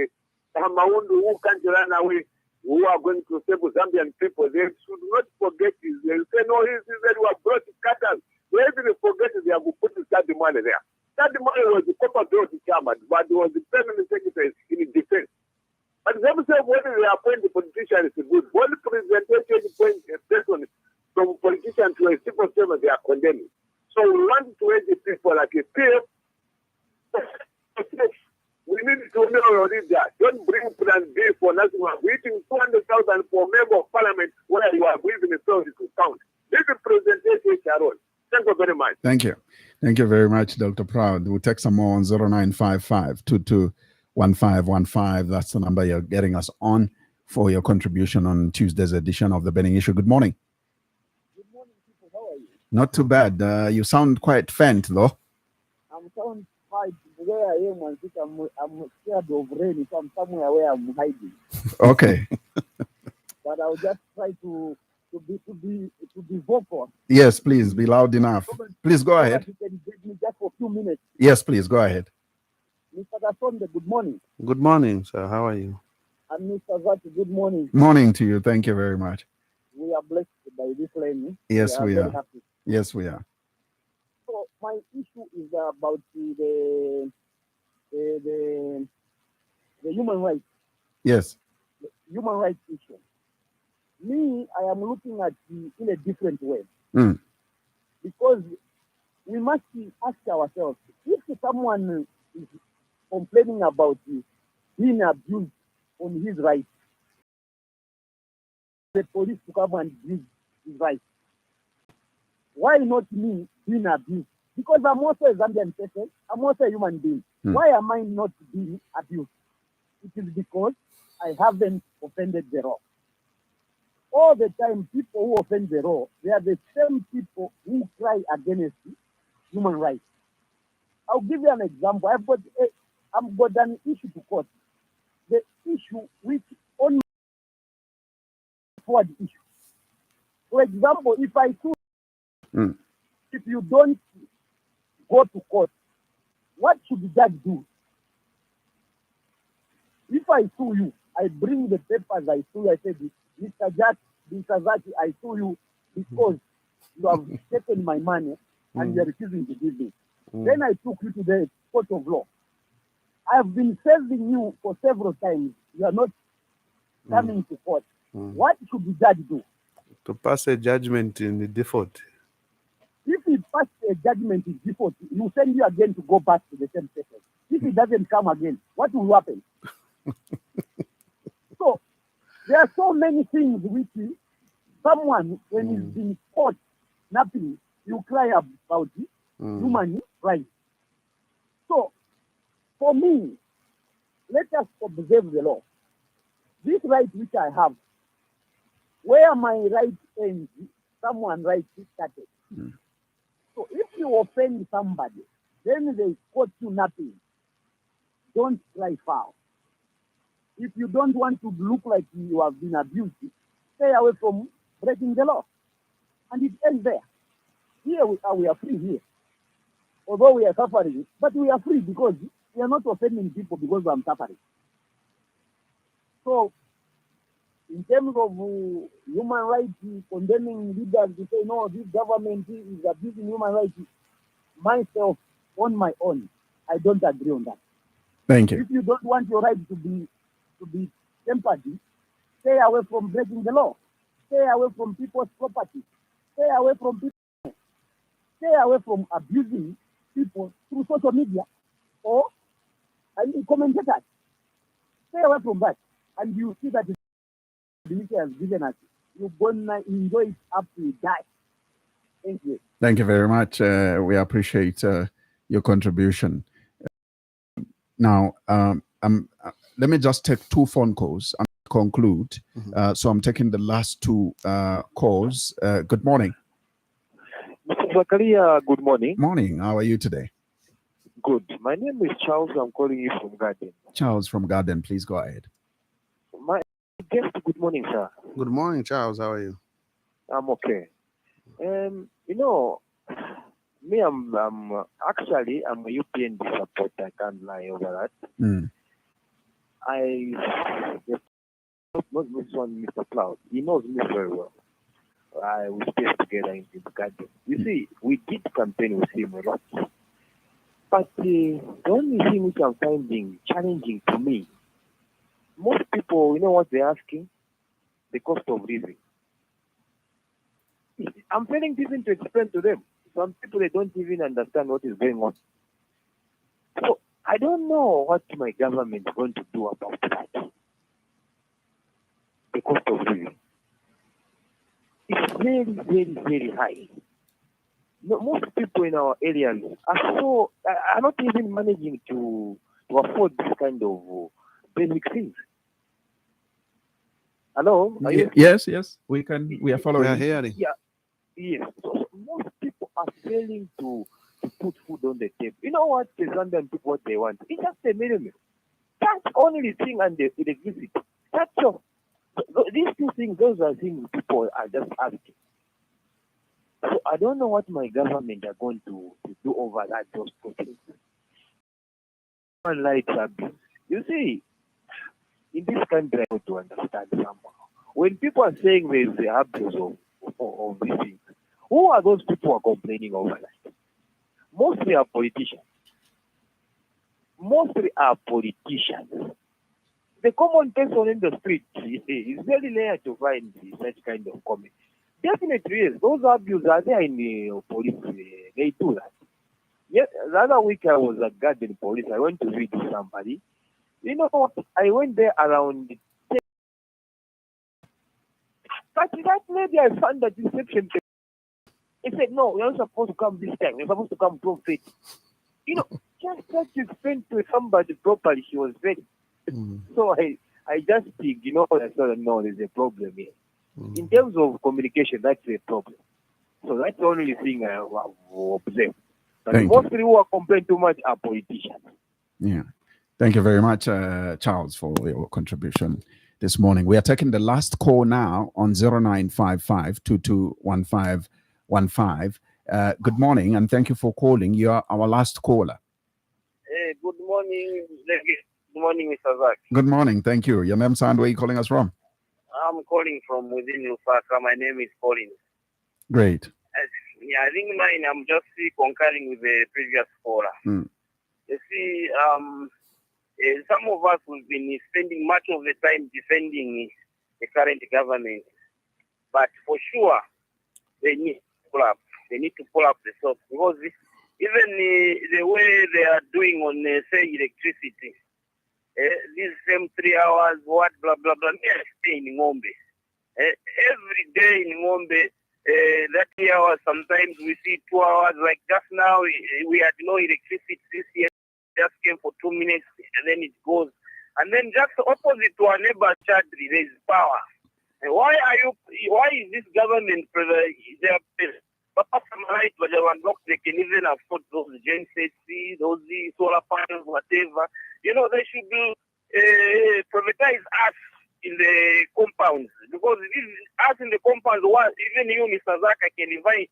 Hamaundu who can't run away, who are going to save Zambian people. They should not forget this. They say, no, he said we have brought cutters. They even forget they have put the study money there. Study money was the copper door to chairman, but it was the permanent secretary in defense. But themselves, when they appoint the politician, is good. When the presentation appoint a person from politician to a civil servant, they are condemning. So we want to edge the people like a peer. We need to know that. Don't bring plan B for nothing. We're waiting 200,000 for member of parliament where you are breathing the soul to count. This is presentation, Sharon. Thank you very much. Thank you. Thank you very much, Dr. Proud. We'll take some more on 0955-221515. That's the number you're getting us on for your contribution on Tuesday's edition of the Burning Issue. Good morning. Good morning, people. How are you? Not too bad. You sound quite faint, though. I'm sound quite where I am. I think I'm scared of rain, so I'm somewhere where I'm hiding. Okay. But I'll just try to be vocal. Yes, please be loud enough. Please go ahead. You can get me just for a few minutes. Yes, please go ahead. Mr. Kasonde, good morning. Good morning, sir. How are you? And Mr. Zati, good morning. Morning to you. Thank you very much. We are blessed by this learning. Yes, we very are. happy. Yes, we are. So my issue is about the human rights. Yes. The human rights issue. Me, I am looking at it in a different way. Because we must ask ourselves, if someone is complaining about being abused on his rights, the police to come and abuse his rights, why not me being abused? Because I'm also a Zambian person, I'm also a human being. Why am I not being abused? It is because I haven't offended the law. All the time, people who offend the law, they are the same people who cry against human rights. I'll give you an example. I've got an issue to court. The issue which only forward issue. For example, if I sue, if you don't go to court, what should the judge do? If I sue you, I bring the papers, I sue you, I say, Mr. Zaki, I sue you because you have taken my money and you are refusing to give me. Then I took you to the court of law. I have been serving you for several times. You are not coming to court. What should the judge do? To pass a judgment in the default. If he passes a judgment in default, he will send you again to go back to the same person. If he doesn't come again, what will happen? So, there are so many things which someone, when he's been caught napping, you cry about it, human rights. So, for me, let us observe the law. This right which I have, where my right ends, someone's right started. So, if you offend somebody, then they caught you napping. Don't cry foul. If you don't want to look like you have been abused, stay away from breaking the law. And it ends there. Here we are free here. Although we are suffering, but we are free because we are not offending people because I'm suffering. So, in terms of human rights, condemning leaders to say, no, this government is abusing human rights, myself, on my own, I don't agree on that. Thank you. If you don't want your rights to be tempered, stay away from breaking the law. Stay away from people's property. Stay away from people. Stay away from abusing people through social media or commentators. Stay away from that. And you see that the media has given us. You're going to enjoy it up to you die. Thank you. Thank you very much. We appreciate your contribution. Now, let me just take two phone calls and conclude. So I'm taking the last two calls. Good morning. Mr. Zachariah, good morning. Morning. How are you today? Good. My name is Charles. I'm calling you from Garden. Charles from Garden, please go ahead. My guest, good morning, sir. Good morning, Charles. How are you? I'm okay. You know, me, I'm actually I'm a UPND supporter. I can't lie over that. Not this one, Mr. Cloud. He knows me very well. We stay together in the Garden. You see, we did campaign with him a lot. But the only thing which I'm finding challenging to me, most people, you know what they're asking? The cost of living. I'm finding different to explain to them. Some people, they don't even understand what is going on. So I don't know what my government is going to do about that. The cost of living. It's very, very, very high. No, most people in our areas are not even managing to afford this kind of basic things. Hello? Are you? Yes. We are following. We are hearing. Yeah. Yes. So most people are failing to put food on the table. You know what? The Zambian people, what they want? It's just a minimum. That's only thing, and the electricity. That's all. These two things, those are things people are just asking. So I don't know what my government are going to do over that, those two things. Like abuse. You see, in this country, I want to understand somehow. When people are saying there is the abuse of these things, who are those people who are complaining over that? Mostly are politicians. The common person in the street is very rare to find such kind of comment. Definitely, yes. Those abusers are there in the police. They do that. Yes, the other week I was at Garden Police. I went to read somebody. You know what? I went there around 10. But that lady, I found that reception. He said, no, you're not supposed to come this time. You're supposed to come 12:30. You know, just try to explain to somebody properly. She was ready. So I just think, you know, I thought, no, there's a problem here. In terms of communication, that's a problem. So that's the only thing I have observed. But mostly who are complaining too much are politicians. Yeah. Thank you very much, Charles, for your contribution this morning. We are taking the last call now on 0955-221515. Good morning, and thank you for calling. You are our last caller. Good morning. Good morning, Mr. Zach. Good morning. Thank you. Your name, and where are you calling us from? I'm calling from within Lusaka. My name is Colin. Great. I think mine, I'm just concurring with the previous caller. You see, some of us have been spending much of the time defending the current government. But for sure, they need to pull up. They need to pull up the socks. Because even the way they are doing on, say, electricity, these same 3 hours, what, blah, blah, blah. Me, I stay in Ngombe. Every day in Ngombe, that 3 hours, sometimes we see 2 hours. Like just now, we had no electricity this year. Just came for 2 minutes, and then it goes. And then just opposite to our neighbor, Chadri, there is power. And why is this government, they can even afford those gensets, those solar panels, whatever. You know, they should be privatize us in the compounds, because us in the compound, even you, Mr. Zach, I can invite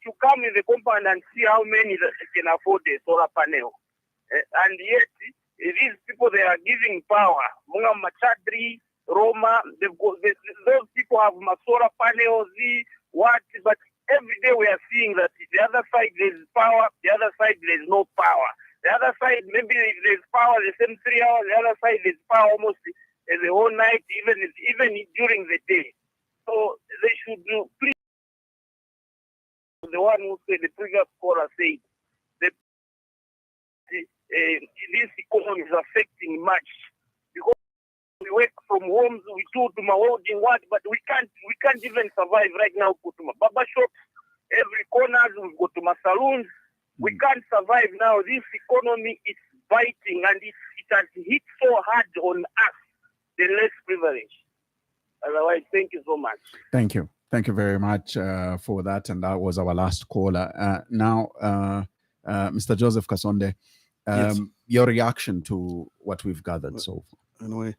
you come in the compound and see how many that can afford a solar panel. And yet, these people, they are giving power. Munga Machadri, Roma, those people have solar panels, but every day we are seeing that the other side there's power, the other side there's no power. The other side, maybe there's power the same 3 hours, the other side there's power almost the whole night, even during the day. So they should do, please, the one who said, the previous caller said, this economy is affecting much because we work from homes, we do to my holding what, but we can't even survive right now. Go to my barber shops, every corner, we go to my salons. We can't survive now. This economy is biting, and it has hit so hard on us, the less privileged. Otherwise, thank you so much. Thank you. Thank you very much for that. And that was our last caller. Now, Mr. Joseph Kasonde, Yes. your reaction to what we've gathered so far. Anyway,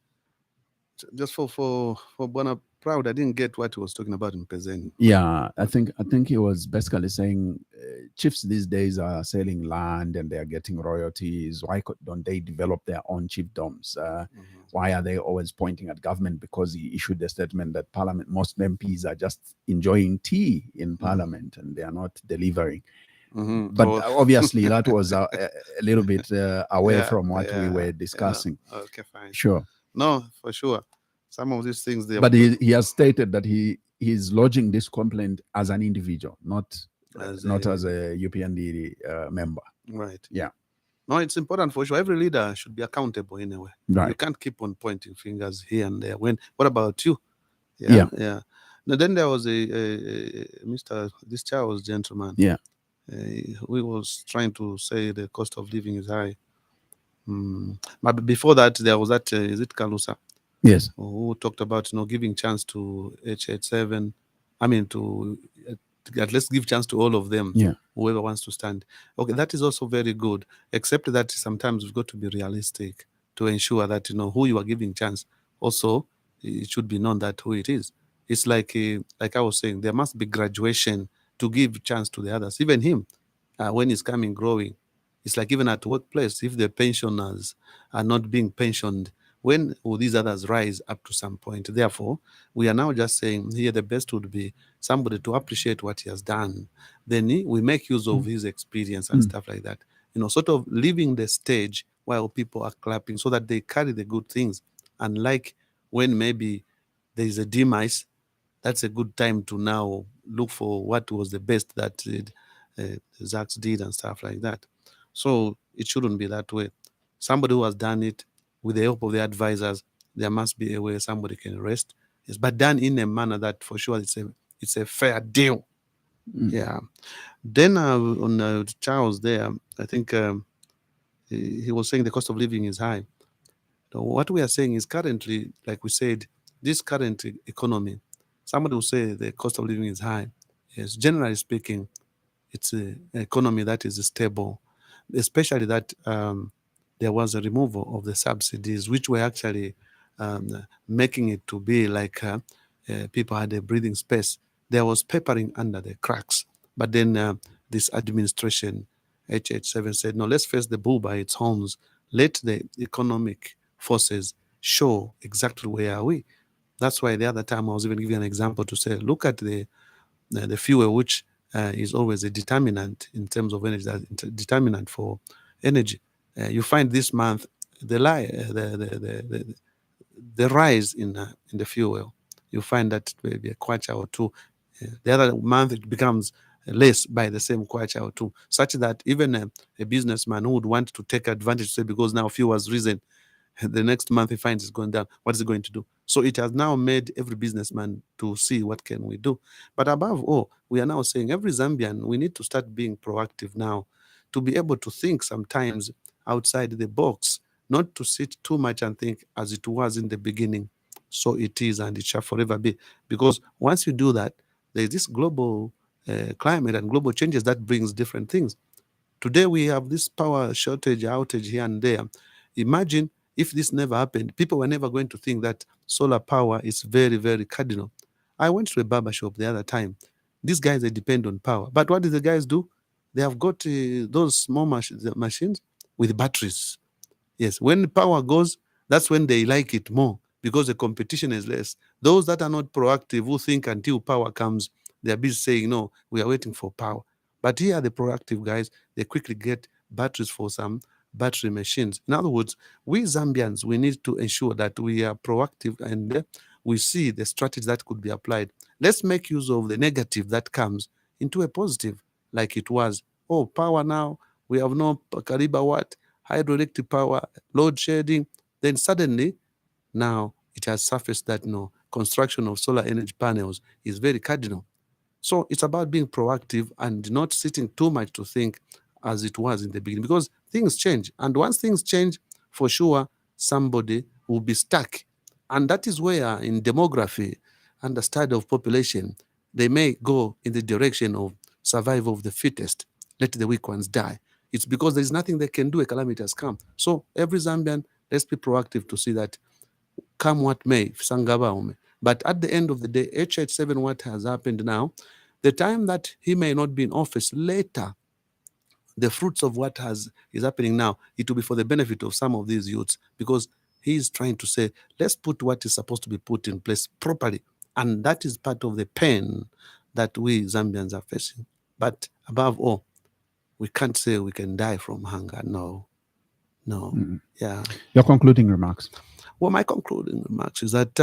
just for Bona Proud, I didn't get what he was talking about in Pezeni. Yeah, I think he was basically saying chiefs these days are selling land and they are getting royalties. Why don't they develop their own chiefdoms? Why are they always pointing at government? Because he issued a statement that Parliament, most MPs are just enjoying tea in Parliament and they are not delivering. But obviously that was a little bit away from what we were discussing. Yeah. Okay, fine. Sure. No, for sure. Some of these things. But he has stated that he's lodging this complaint as an individual, not as a UPND member. Right. Yeah. No, it's important for sure. Every leader should be accountable in a way. Right. You can't keep on pointing fingers here and there. What about you? Yeah. Now, then there was this Charles gentleman. Yeah. We was trying to say the cost of living is high. But before that, there was that, is it Kalusa? Yes. Who talked about giving chance to H87. I mean, to at least give chance to all of them. Yeah. Whoever wants to stand. Okay, that is also very good. Except that sometimes we've got to be realistic to ensure that who you are giving chance. Also, it should be known that who it is. It's like I was saying, there must be graduation to give chance to the others. Even him, when he's coming growing, it's like even at workplace, if the pensioners are not being pensioned, when will these others rise up to some point? Therefore, we are now just saying here the best would be somebody to appreciate what he has done. Then we make use of his experience and stuff like that. Sort of leaving the stage while people are clapping so that they carry the good things. And like when maybe there is a demise, that's a good time to now look for what was the best that Zach did and stuff like that. So it shouldn't be that way. Somebody who has done it with the help of the advisors, there must be a way somebody can rest. Yes, but done in a manner that for sure it's a fair deal. Yeah. Then on Charles there, I think he was saying the cost of living is high. So what we are saying is currently, like we said, this current economy, somebody will say the cost of living is high. Yes, generally speaking, it's an economy that is stable, especially that there was a removal of the subsidies, which were actually making it to be like people had a breathing space. There was peppering under the cracks. But then this administration, HH7, said, no, let's face the bull by its horns. Let the economic forces show exactly where are we. That's why the other time I was even giving an example to say, look at the fuel, which is always a determinant in terms of energy, determinant for energy. You find this month the rise in the fuel. You find that maybe a kwacha or two. The other month it becomes less by the same kwacha or two, such that even a businessman who would want to take advantage, say because now fuel has risen, the next month he finds it's going down. What is he going to do? So it has now made every businessman to see what can we do. But above all, we are now saying every Zambian, we need to start being proactive now to be able to think sometimes outside the box, not to sit too much and think as it was in the beginning. So it is and it shall forever be. Because once you do that, there is this global climate and global changes that brings different things. Today we have this power shortage, outage here and there. Imagine if this never happened, people were never going to think that solar power is very, very cardinal. I went to a barber shop the other time. These guys, they depend on power. But what do the guys do? They have got those small machines with batteries. Yes, when the power goes, that's when they like it more because the competition is less. Those that are not proactive, who think until power comes, they're busy saying, no, we are waiting for power. But here, the proactive guys, they quickly get batteries for some battery machines. In other words, we Zambians, we need to ensure that we are proactive and we see the strategy that could be applied. Let's make use of the negative that comes into a positive, like it was. Oh, power now, we have no Kariba what? Hydroelectric power, load shedding. Then suddenly, now it has surfaced that no, construction of solar energy panels is very cardinal. So it's about being proactive and not sitting too much to think as it was in the beginning, because things change. And once things change, for sure, somebody will be stuck. And that is where in demography and the study of population, they may go in the direction of survival of the fittest, let the weak ones die. It's because there's nothing they can do, a calamity has come. So every Zambian, let's be proactive to see that come what may, Sangaba. But at the end of the day, HH7, what has happened now, the time that he may not be in office later, the fruits of what is happening now, it will be for the benefit of some of these youths, because he is trying to say, let's put what is supposed to be put in place properly. And that is part of the pain that we Zambians are facing. But above all, we can't say we can die from hunger. No. Yeah. Your concluding remarks. Well, my concluding remarks is that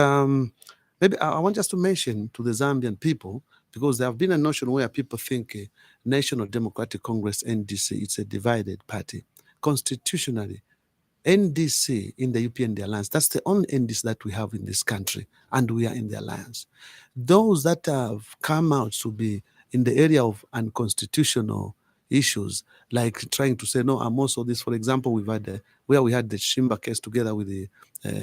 maybe I want just to mention to the Zambian people, because there have been a notion where people think National Democratic Congress, NDC, it's a divided party. Constitutionally, NDC in the UPND alliance, that's the only NDC that we have in this country, and we are in the alliance. Those that have come out to be in the area of unconstitutional issues, like trying to say, no, I'm also this, for example, we've had where we had the Shimba case together with the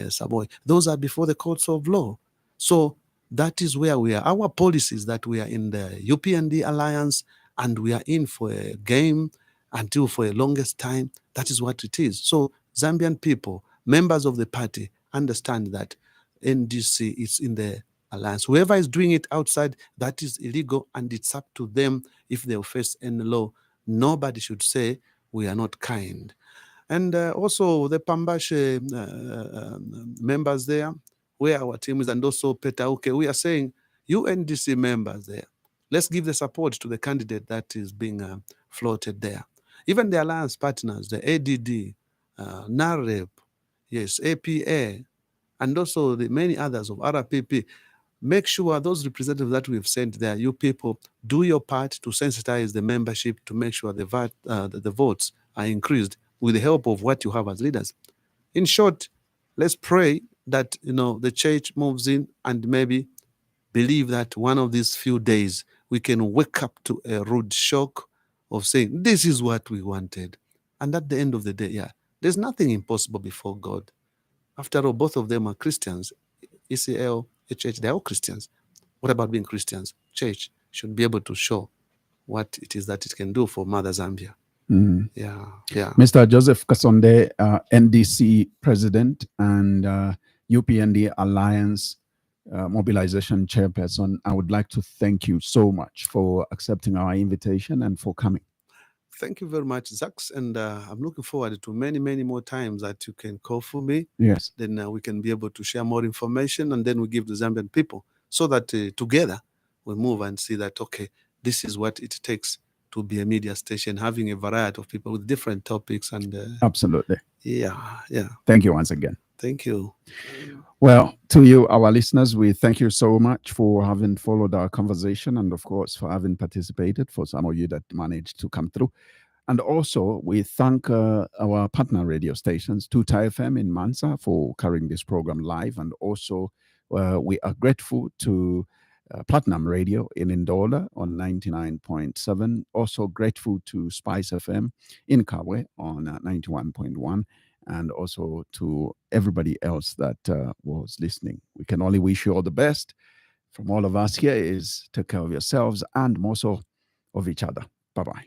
Savoy. Those are before the courts of law. So that is where we are. Our policy is that we are in the UPND alliance and we are in for a game until for a longest time. That is what it is. So Zambian people, members of the party, understand that NDC is in the alliance. Whoever is doing it outside, that is illegal, and it's up to them if they face any law. Nobody should say we are not kind. And also the Pambashe members there, where our team is, and also Petauke, we are saying, you NDC members there, let's give the support to the candidate that is being floated there. Even the alliance partners, the ADD, NAREP, yes, APA, and also the many others of RPP, make sure those representatives that we've sent there, you people, do your part to sensitize the membership to make sure the votes are increased with the help of what you have as leaders. In short, let's pray that the church moves in and maybe believe that one of these few days we can wake up to a rude shock of saying, this is what we wanted. And at the end of the day, there's nothing impossible before God. After all, both of them are Christians. ECL, HH, they're all Christians. What about being Christians? Church should be able to show what it is that it can do for Mother Zambia. Yeah. Mr. Joseph Kasonde, NDC President and UPND Alliance Mobilization Chairperson, I would like to thank you so much for accepting our invitation and for coming. Thank you very much, Zax, and I'm looking forward to many, many more times that you can call for me. Yes. Then we can be able to share more information, and then we give the Zambian people, so that together we move and see that, okay, this is what it takes to be a media station, having a variety of people with different topics. And absolutely. Yeah. Thank you once again. Thank you. Well, to you, our listeners, we thank you so much for having followed our conversation and, of course, for having participated, for some of you that managed to come through. And also, we thank our partner radio stations, Tuta FM in Mansa, for carrying this program live. And also, we are grateful to Platinum Radio in Ndola on 99.7. Also grateful to Spice FM in Kabwe on 91.1. And also to everybody else that was listening. We can only wish you all the best. From all of us here is take care of yourselves and more so of each other. Bye-bye.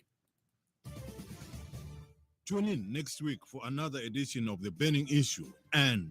Tune in next week for another edition of The Burning Issue and